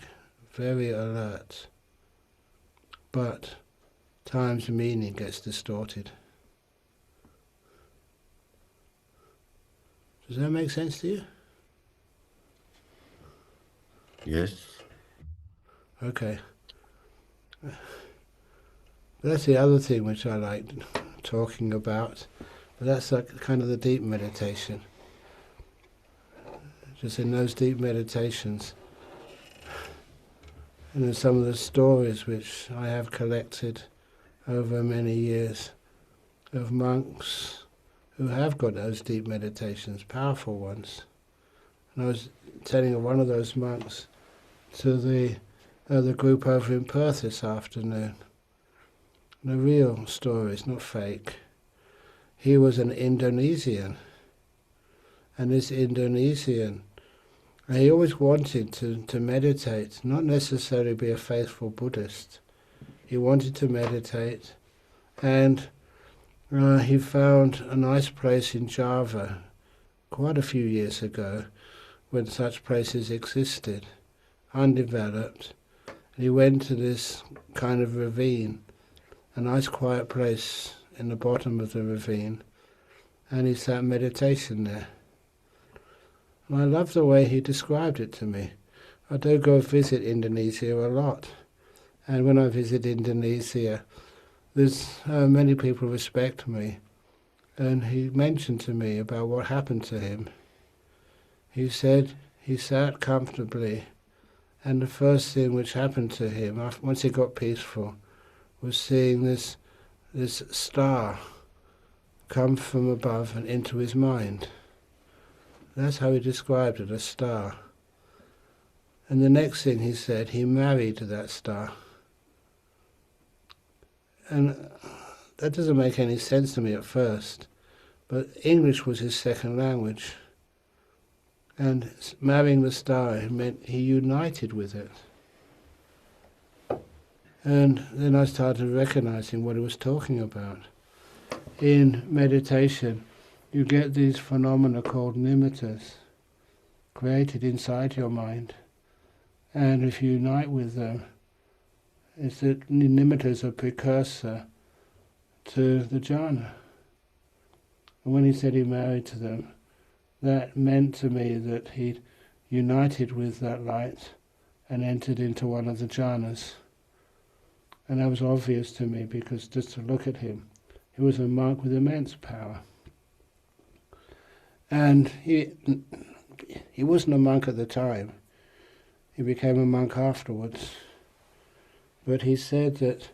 D: very alert, but time's meaning gets distorted. Does that make sense to you?
E: Yes.
D: Okay. That's the other thing which I like talking about, but that's like kind of the deep meditation. Just in those deep meditations, and in some of the stories which I have collected over many years of monks who have got those deep meditations, powerful ones. And I was telling one of those monks to the group over in Perth this afternoon. The real stories, not fake. He was an Indonesian, and this Indonesian, he always wanted to meditate, not necessarily be a faithful Buddhist. He wanted to meditate, and he found a nice place in Java quite a few years ago when such places existed, undeveloped. And he went to this kind of ravine, a nice quiet place in the bottom of the ravine, and he sat meditation there. And I love the way he described it to me. I do go visit Indonesia a lot, and when I visit Indonesia, there's many people respect me, and he mentioned to me about what happened to him. He said he sat comfortably, and the first thing which happened to him, once he got peaceful, was seeing this star come from above and into his mind. That's how he described it, a star. And the next thing he said, he married that star. And that doesn't make any sense to me at first, but English was his second language. And marrying the star meant he united with it. And then I started recognizing what he was talking about. In meditation, you get these phenomena called nimittas, created inside your mind. And if you unite with them, it's that nimittas are precursor to the jhana. And when he said he married to them, that meant to me that he'd united with that light and entered into one of the jhanas. And that was obvious to me because just to look at him, he was a monk with immense power. And he wasn't a monk at the time. He became a monk afterwards. But he said that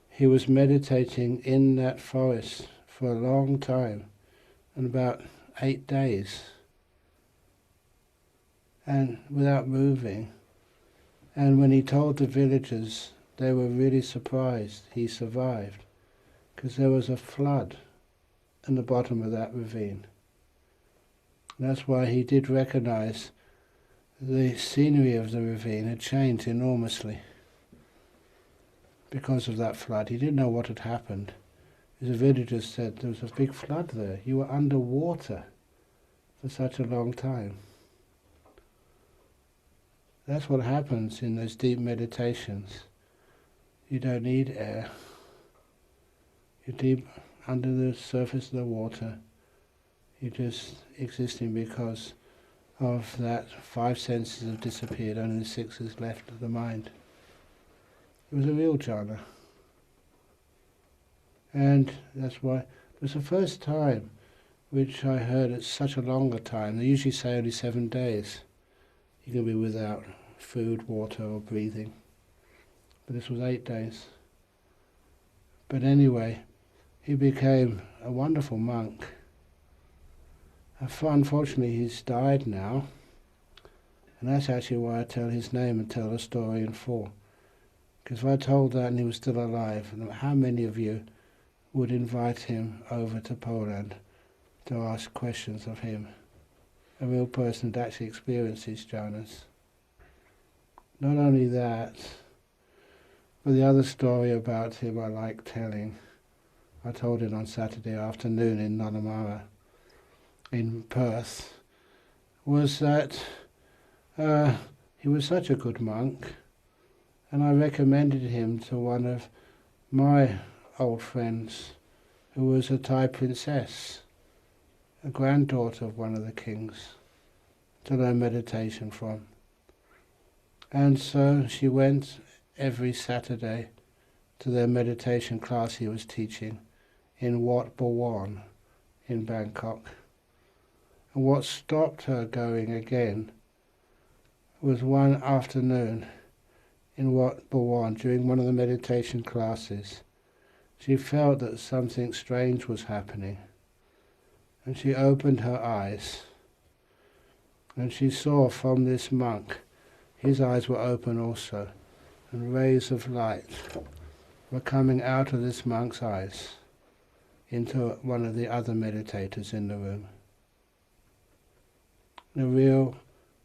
D: he was meditating in that forest for a long time, and about 8 days, and without moving. And when he told the villagers, they were really surprised he survived, because there was a flood in the bottom of that ravine. And that's why he did recognize the scenery of the ravine had changed enormously because of that flood. He didn't know what had happened. The villagers said there was a big flood there. You were underwater for such a long time. That's what happens in those deep meditations. You don't need air. You're deep under the surface of the water. You're just existing because of that 5 senses have disappeared, only the 6 is left of the mind. It was a real jhana. And that's why it was the first time which I heard it's such a longer time. They usually say only 7 days. You can be without food, water or breathing. But this was 8 days. But anyway, he became a wonderful monk. Unfortunately, he's died now. And that's actually why I tell his name and tell the story in full. Because if I told that and he was still alive, how many of you would invite him over to Poland to ask questions of him? A real person that actually experienced these jhanas. not only that, but the other story about him I like telling, I told it on Saturday afternoon in Nonamara in Perth, was that he was such a good monk, and I recommended him to one of my old friends who was a Thai princess, a granddaughter of one of the kings, to learn meditation from. And so she went every Saturday to their meditation class he was teaching in Wat Bhawan in Bangkok. And what stopped her going again was one afternoon in Wat Bhawan, during one of the meditation classes, she felt that something strange was happening. And she opened her eyes, and she saw from this monk, his eyes were open also, and rays of light were coming out of this monk's eyes into one of the other meditators in the room. The real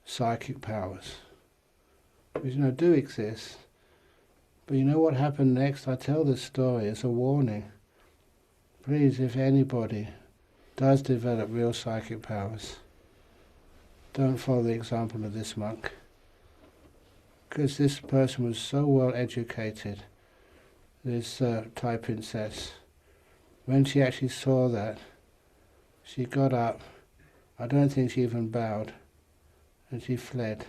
D: psychic powers, which do exist. But you know what happened next? I tell this story as a warning. Please, if anybody does develop real psychic powers, don't follow the example of this monk. Because this person was so well educated, this Thai princess. When she actually saw that, she got up. I don't think she even bowed, and she fled.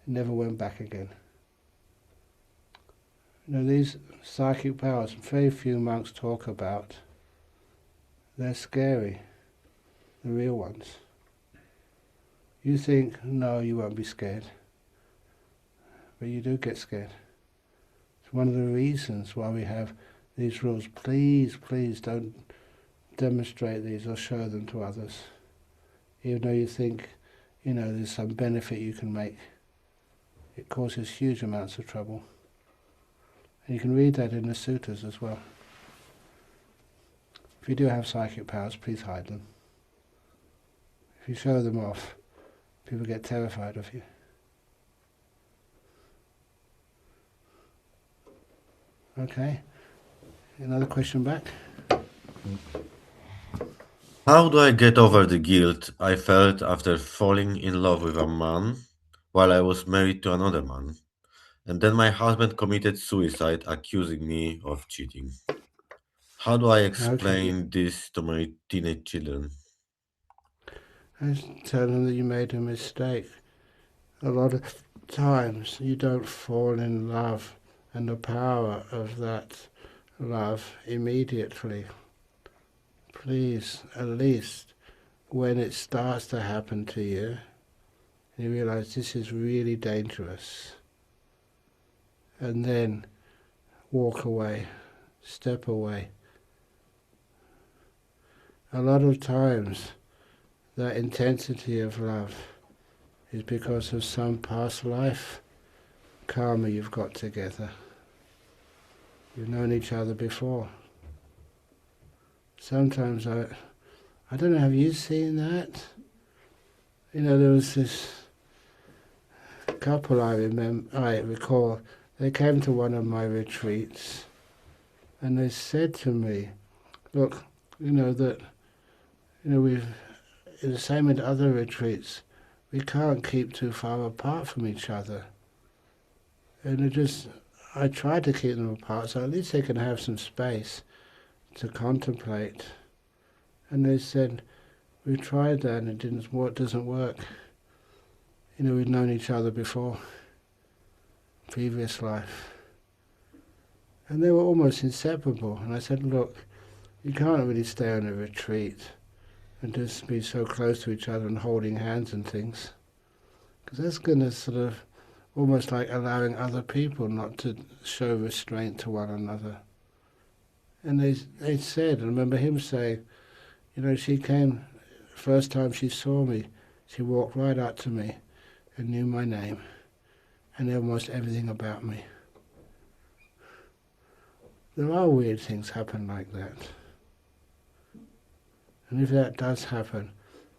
D: Never went back again. These psychic powers, very few monks talk about. They're scary, the real ones. You think, no, you won't be scared. But you do get scared. It's one of the reasons why we have these rules. Please, please don't demonstrate these or show them to others. Even though you think, there's some benefit you can make. It causes huge amounts of trouble. And you can read that in the sutras as well. If you do have psychic powers, please hide them. If you show them off, people get terrified of you. Okay. Another question back?
E: How do I get over the guilt I felt after falling in love with a man while I was married to another man? And then my husband committed suicide, accusing me of cheating. How do I explain this to my teenage children?
D: I tell them that you made a mistake. A lot of times you don't fall in love and the power of that love immediately. Please, at least when it starts to happen to you, you realize this is really dangerous. And then walk away, step away. A lot of times that intensity of love is because of some past life karma you've got together. You've known each other before. Sometimes I don't know, have you seen that? There was this couple I recall, they came to one of my retreats and they said to me, look, we've, in the same in other retreats, we can't keep too far apart from each other. And I tried to keep them apart so at least they can have some space to contemplate. And they said, we tried that and it doesn't work. We'd known each other before, previous life. And they were almost inseparable. And I said, look, you can't really stay on a retreat and just be so close to each other and holding hands and things. Because that's going to sort of almost like allowing other people not to show restraint to one another. And they said, I remember him saying, she came, first time she saw me, she walked right up to me and knew my name and almost everything about me. There are weird things happen like that. And if that does happen,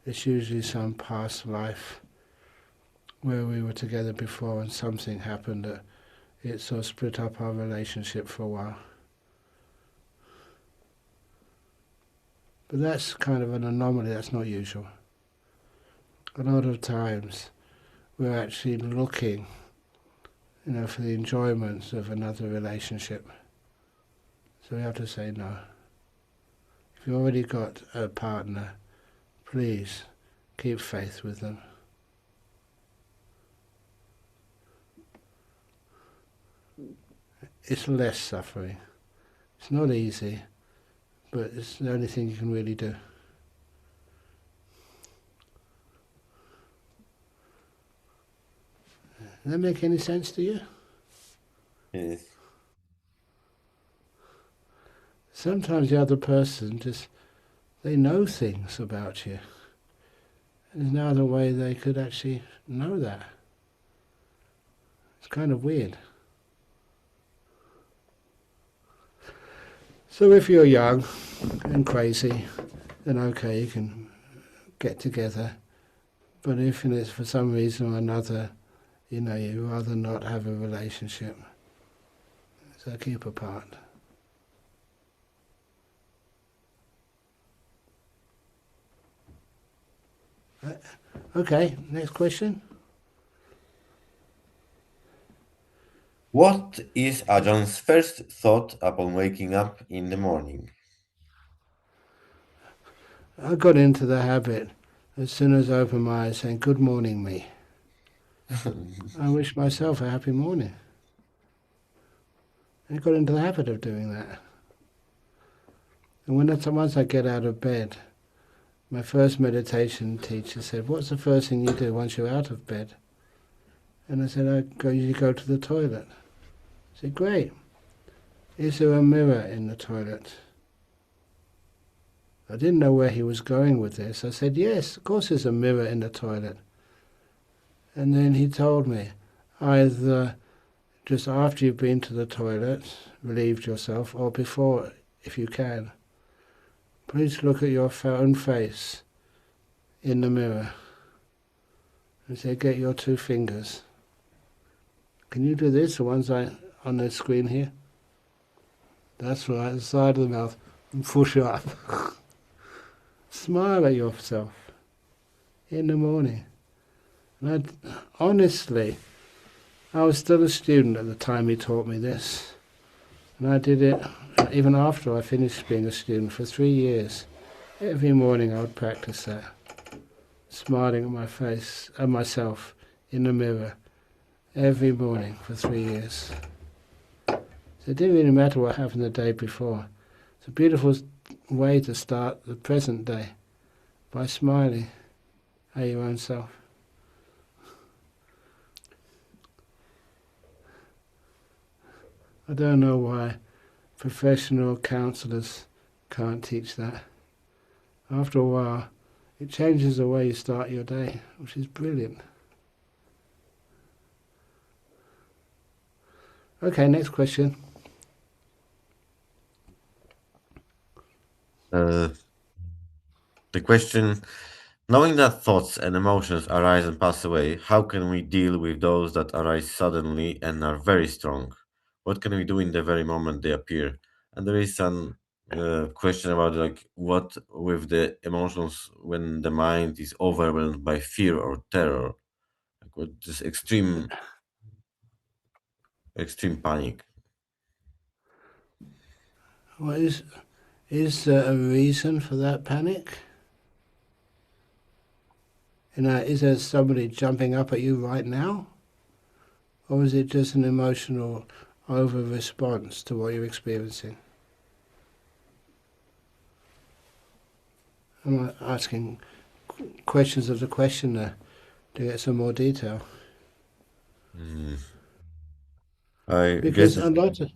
D: it's usually some past life where we were together before and something happened that it sort of split up our relationship for a while. But that's kind of an anomaly, that's not usual. A lot of times we're actually looking, for the enjoyments of another relationship. So we have to say no. If you've already got a partner, please keep faith with them. It's less suffering. It's not easy, but it's the only thing you can really do. Does that make any sense to you?
E: Yes.
D: Sometimes the other person they know things about you. There's no other way they could actually know that. It's kind of weird. So if you're young and crazy, then okay, you can get together. But if it's for some reason or another, you'd rather not have a relationship, so keep apart. Okay, next question.
E: What is Ajahns first thought upon waking up in the morning?
D: I got into the habit, as soon as I opened my eyes, saying, "Good morning, me." I wish myself a happy morning. I got into the habit of doing that. And once I get out of bed, my first meditation teacher said, "What's the first thing you do once you're out of bed?" And I said, "I usually go to the toilet." I said, "Great. Is there a mirror in the toilet?" I didn't know where he was going with this. I said, "Yes, of course there's a mirror in the toilet." And then he told me, either just after you've been to the toilet, relieved yourself, or before, if you can, please look at your own face in the mirror. And say, get your 2 fingers. Can you do this, the ones on the screen here? That's right, the side of the mouth, and push it up. Smile at yourself in the morning. And honestly, I was still a student at the time he taught me this. And I did it even after I finished being a student for 3 years. Every morning I would practice that. Smiling at my face, at myself in the mirror. Every morning for 3 years. So it didn't really matter what happened the day before. It's a beautiful way to start the present day, by smiling at your own self. I don't know why professional counsellors can't teach that. After a while, it changes the way you start your day, which is brilliant. Okay, next question.
E: The question, knowing that thoughts and emotions arise and pass away, how can we deal with those that arise suddenly and are very strong? What can we do in the very moment they appear? And there is some question about what with the emotions when the mind is overwhelmed by fear or terror, with this extreme panic.
D: Well, is there a reason for that panic? Is there somebody jumping up at you right now? Or is it just an emotional over-response to what you're experiencing? I'm asking questions of the questioner to get some more detail. Because I'd like to...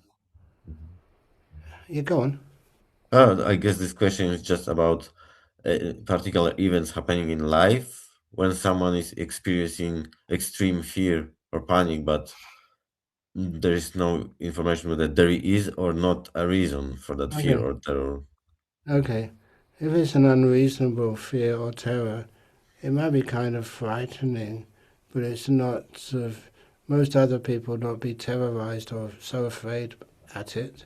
D: Yeah, go on.
E: I guess this question is just about particular events happening in life when someone is experiencing extreme fear or panic, but there is no information whether there is or not a reason for that fear or terror.
D: Okay. If it's an unreasonable fear or terror, it might be kind of frightening, but it's not sort of, most other people not be terrorized or so afraid at it.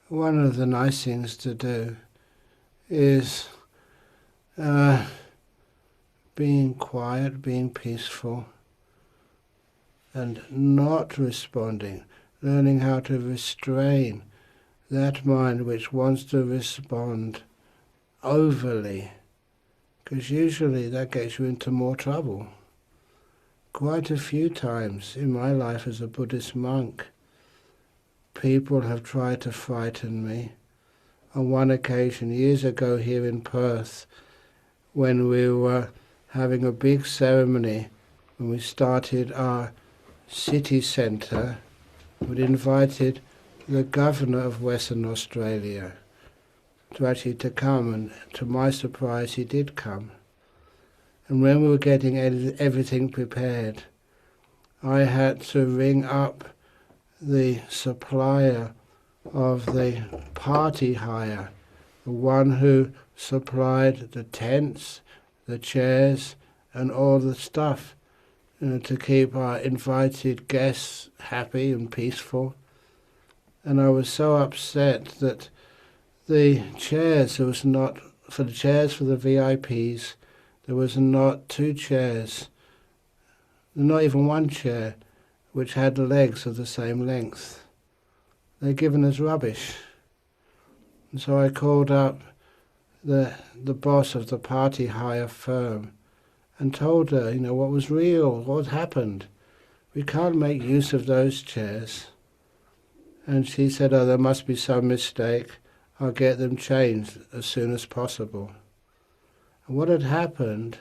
D: One of the nice things to do is being quiet, being peaceful, and not responding, learning how to restrain that mind which wants to respond overly, because usually that gets you into more trouble. Quite a few times in my life as a Buddhist monk, people have tried to frighten me. On one occasion, years ago here in Perth, when we were having a big ceremony, when we started our city centre, we'd invited the governor of Western Australia to come, and to my surprise he did come. And when we were getting everything prepared, I had to ring up the supplier of the party hire, the one who supplied the tents, the chairs, and all the stuff to keep our invited guests happy and peaceful. And I was so upset that the chairs, there was not, for the chairs for the VIPs, there was not two chairs, not even one chair, which had legs of the same length. They'd given us rubbish. And so I called up the boss of the party hire firm and told her, what was real, what happened. We can't make use of those chairs. And she said, there must be some mistake. I'll get them changed as soon as possible. And what had happened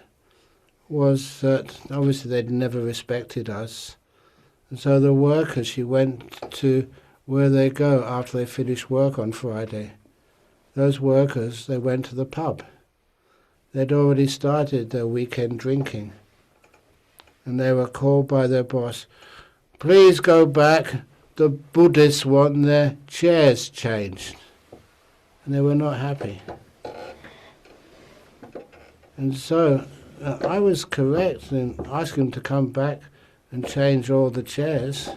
D: was that obviously they'd never respected us. And so the workers, she went to where they go after they finish work on Friday. Those workers, they went to the pub. They'd already started their weekend drinking. And they were called by their boss, please go back, the Buddhists want their chairs changed. And they were not happy. And so I was correct in asking them to come back and change all the chairs.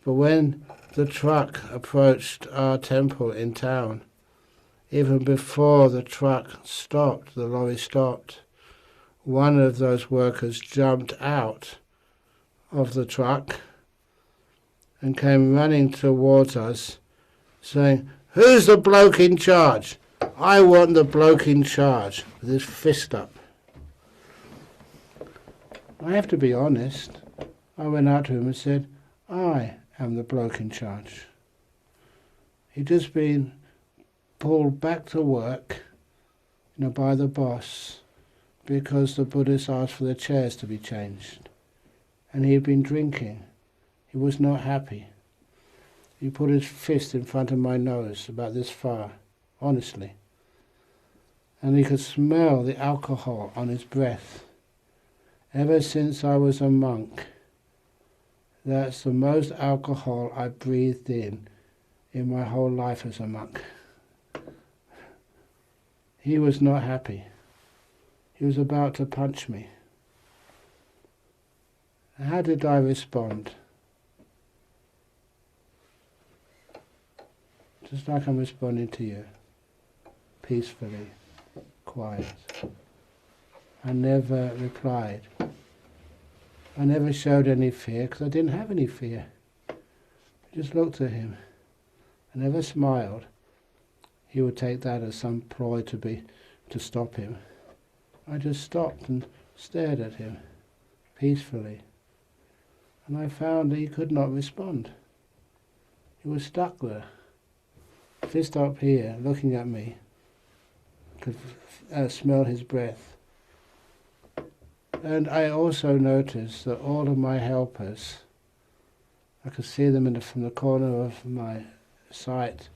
D: But when the truck approached our temple in town, even before the truck stopped, the lorry stopped, one of those workers jumped out of the truck and came running towards us saying, who's the bloke in charge? I want the bloke in charge, with his fist up. I have to be honest. I went out to him and said, I am the bloke in charge. He'd just been pulled back to work, by the boss, because the Buddhists asked for the chairs to be changed. And he had been drinking. He was not happy. He put his fist in front of my nose, about this far, honestly. And he could smell the alcohol on his breath. Ever since I was a monk, that's the most alcohol I breathed in my whole life as a monk. He was not happy. He was about to punch me. How did I respond? Just like I'm responding to you, peacefully, quiet. I never replied. I never showed any fear because I didn't have any fear. I just looked at him. I never smiled. He would take that as some ploy to stop him. I just stopped and stared at him peacefully. And I found that he could not respond. He was stuck there. Fist up here, looking at me. Could smell his breath. And I also noticed that all of my helpers, I could see them from the corner of my sight,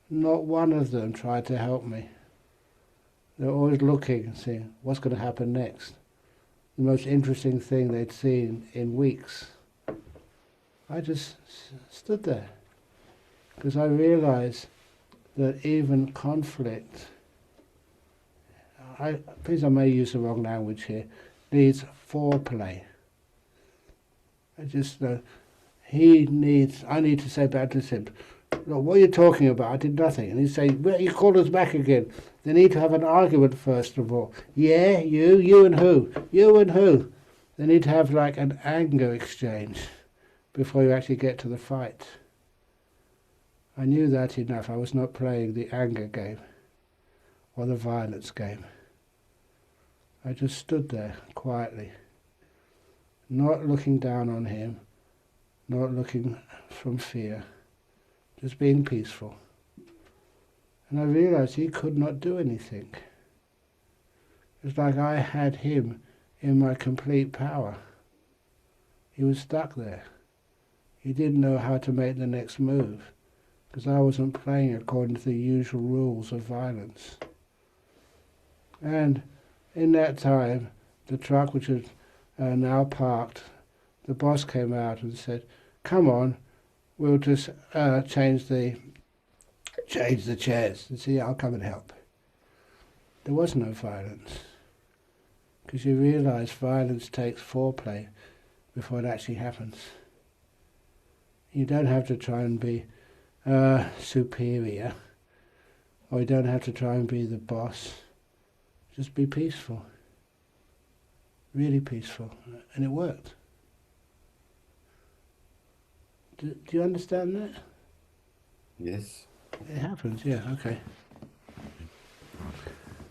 D: not one of them tried to help me. They were always looking and saying, what's going to happen next? The most interesting thing they'd seen in weeks. I just stood there because I realized that even conflict, please I may use the wrong language here, needs foreplay. I just know I need to say back to him, look, what are you talking about? I did nothing. And he'd say, well, you called us back again. They need to have an argument first of all. Yeah, you and who? You and who? They need to have like an anger exchange before you actually get to the fight. I knew that enough. I was not playing the anger game or the violence game. I just stood there quietly, not looking down on him, not looking from fear, just being peaceful. And I realized he could not do anything. It was like I had him in my complete power. He was stuck there. He didn't know how to make the next move, because I wasn't playing according to the usual rules of violence. And in that time, the truck, which was now parked, the boss came out and said, come on, we'll just change the chairs. And see, I'll come and help. There was no violence, because you realise violence takes foreplay before it actually happens. You don't have to try and be superior, or you don't have to try and be the boss. Just be peaceful, really peaceful, and it worked. Do you understand that?
E: Yes.
D: It happens, yeah, okay.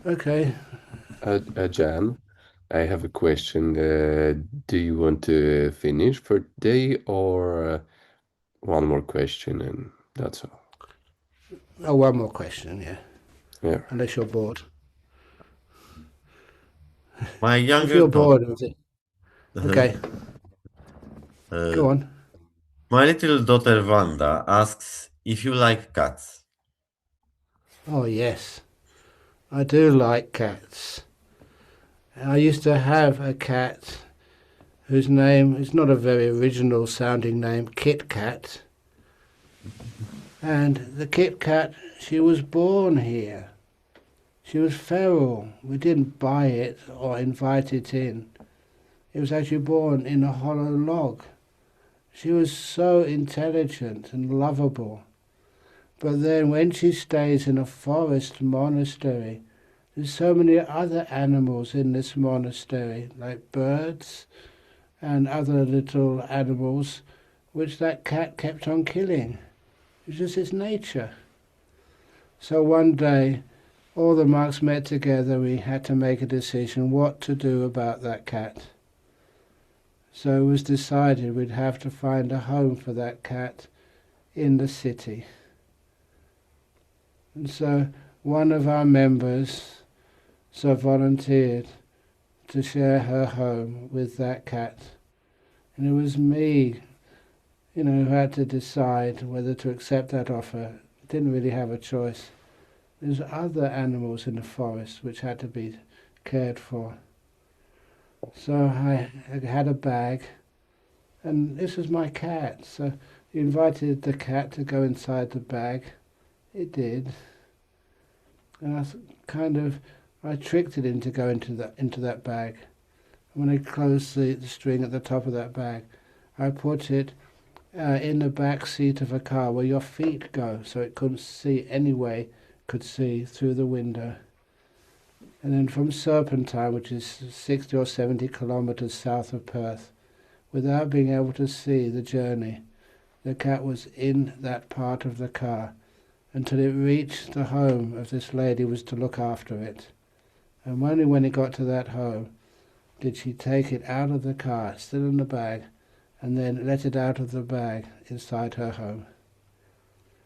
D: Okay.
B: Ajahn, I have a question. Do you want to finish for today, or one more question and that's all?
D: Oh, one more question, yeah.
B: Yeah.
D: Unless you're bored.
E: My
D: If
E: younger
D: you're
E: daughter.
D: bored with it. Okay, go on.
E: My little daughter Wanda asks if you like cats.
D: Oh, yes. I do like cats. I used to have a cat whose name is not a very original sounding name, Kit Kat. And the Kit Kat, she was born here. She was feral. We didn't buy it or invite it in. It was actually born in a hollow log. She was so intelligent and lovable. But then when she stays in a forest monastery, there's so many other animals in this monastery, like birds and other little animals, which that cat kept on killing. It was just its nature. So one day, all the monks met together. We had to make a decision what to do about that cat. So it was decided we'd have to find a home for that cat in the city. And so one of our members volunteered to share her home with that cat. And it was me, who had to decide whether to accept that offer. I didn't really have a choice. There's other animals in the forest which had to be cared for. So I had a bag, and this was my cat. So he invited the cat to go inside the bag. It did. And I tricked it into going into that bag. And when I closed the string at the top of that bag, I put it in the back seat of a car where your feet go, so it couldn't see could see through the window. And then from Serpentine, which is 60 or 70 kilometers south of Perth, without being able to see the journey, the cat was in that part of the car until it reached the home of this lady who was to look after it. And only when it got to that home did she take it out of the car, still in the bag, and then let it out of the bag inside her home.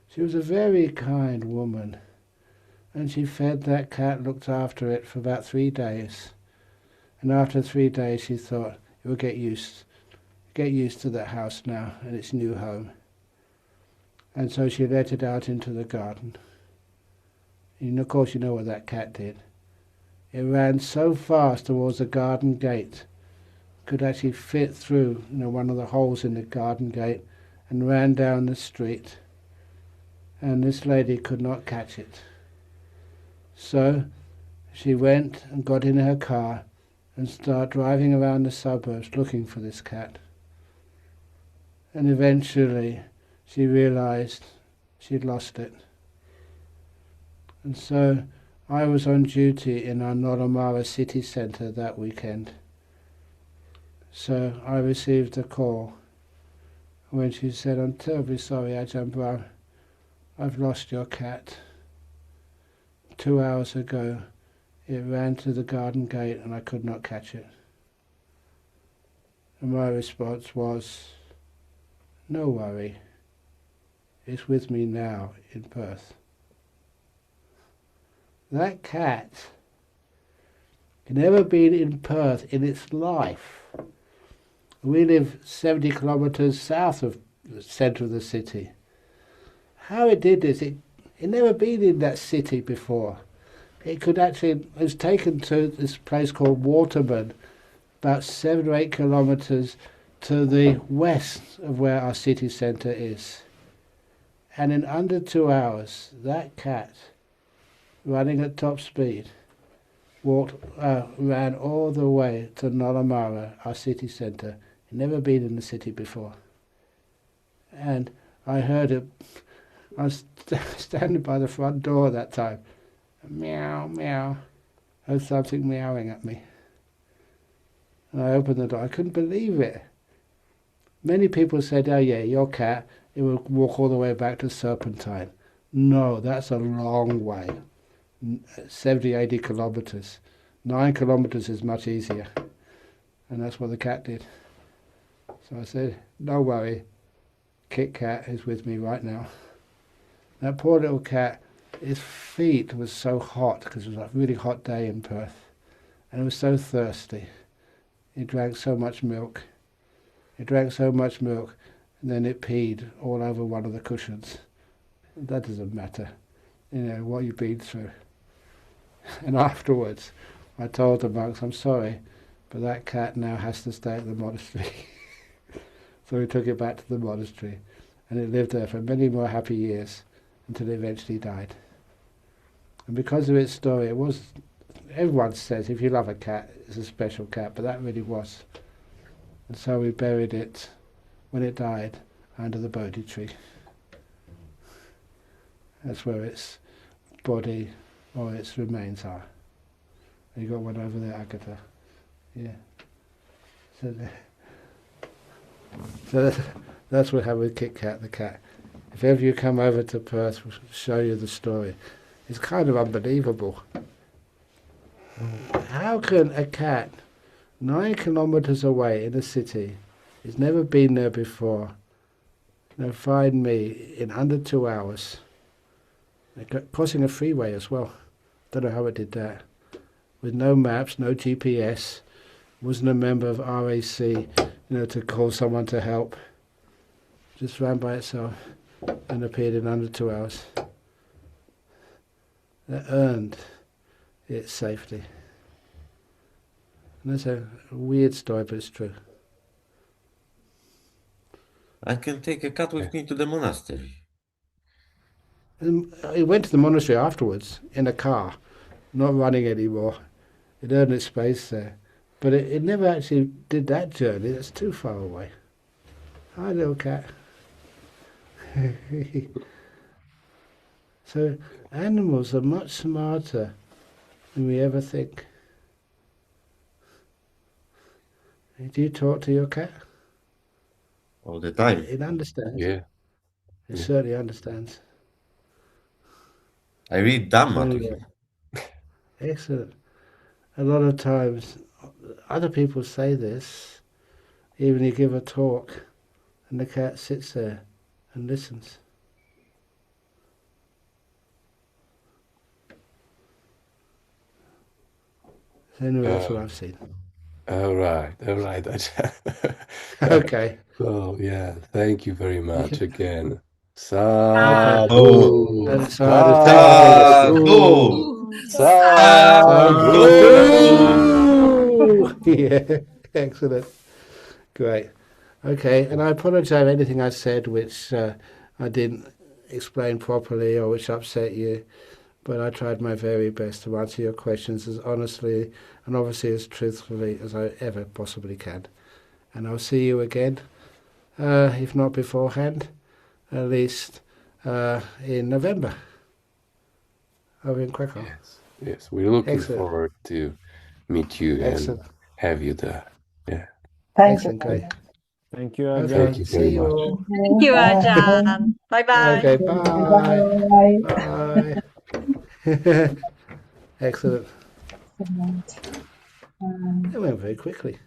D: She was a very kind woman, and she fed that cat, looked after it for about 3 days. And after 3 days she thought it would get used to that house now and its new home. And so she let it out into the garden. And of course you know what that cat did. It ran so fast towards the garden gate, could actually fit through one of the holes in the garden gate, and ran down the street. And this lady could not catch it. So she went and got in her car and start driving around the suburbs looking for this cat. And eventually she realized she'd lost it. And so I was on duty in our Nolamara city centre that weekend. So I received a call when she said, "I'm terribly sorry, Ajahn Brahm, I've lost your cat. 2 hours ago it ran to the garden gate and I could not catch it." And my response was, "No worry, it's with me now in Perth." That cat had never been in Perth in its life. We live 70 kilometres south of the centre of the city. How it did this, it never been in that city before. It was taken to this place called Waterman, about 7 or 8 kilometres to the west of where our city centre is. And in under 2 hours, that cat, running at top speed, ran all the way to Nolamara, our city centre. He'd never been in the city before. And I heard it. I was standing by the front door at that time. Meow, meow. I heard something meowing at me. And I opened the door. I couldn't believe it. Many people said, "Oh yeah, your cat, it will walk all the way back to Serpentine." No, that's a long way. 70, 80 kilometres. 9 kilometres is much easier. And that's what the cat did. So I said, "No worry, Kit Kat is with me right now." That poor little cat, his feet was so hot because it was a really hot day in Perth. And it was so thirsty. He drank so much milk. It drank so much milk, and then it peed all over one of the cushions. That doesn't matter, what you've been through. And afterwards, I told the monks, "I'm sorry, but that cat now has to stay at the monastery." So we took it back to the monastery, and it lived there for many more happy years until it eventually died. And because of its story, everyone says if you love a cat, it's a special cat, but that really was. And so we buried it, when it died, under the Bodhi tree. That's where its body or its remains are. You got one over there, Agatha. Yeah. So that's what happened with Kit Kat the cat. If ever you come over to Perth, we'll show you the story. It's kind of unbelievable. How can a cat 9 kilometres away in a city, he's never been there before, find me in under 2 hours, crossing a freeway as well. Don't know how it did that. With no maps, no GPS, wasn't a member of RAC, to call someone to help. Just ran by itself and appeared in under 2 hours. That earned its safety. And that's a weird story, but it's true.
E: I can take a cat with me to the monastery.
D: And it went to the monastery afterwards in a car, not running anymore. It earned its space there. But it never actually did that journey. That's too far away. Hi, little cat. So animals are much smarter than we ever think. Do you talk to your cat?
E: All the time.
D: It understands.
B: Yeah.
D: It certainly understands.
E: I read Dhamma to
D: Yeah.
E: him.
D: Excellent. A lot of times, other people say this, even you give a talk, and the cat sits there and listens. So anyway, that's what I've seen.
B: All right.
D: Okay.
B: So, yeah, thank you very much again.
E: Sadhu.
D: And
E: Sadhu.
D: Sadhu. Yeah, excellent. Great. Okay, and I apologise for anything I said which I didn't explain properly or which upset you. but I tried my very best to answer your questions as honestly and obviously as truthfully as I ever possibly can. And I'll see you again, if not beforehand, at least in November over in Krakow.
B: Yes, we're looking
D: Excellent.
B: forward to meet you
D: Excellent.
B: and have you there. Yeah.
D: Excellent, great.
F: Thank you,
D: Okay,
F: Ajahn.
B: Thank you
D: see
B: very
D: you
B: much.
D: all.
C: Thank you, Ajahn. Bye-bye.
D: Okay, bye. Bye. Excellent. It went very quickly.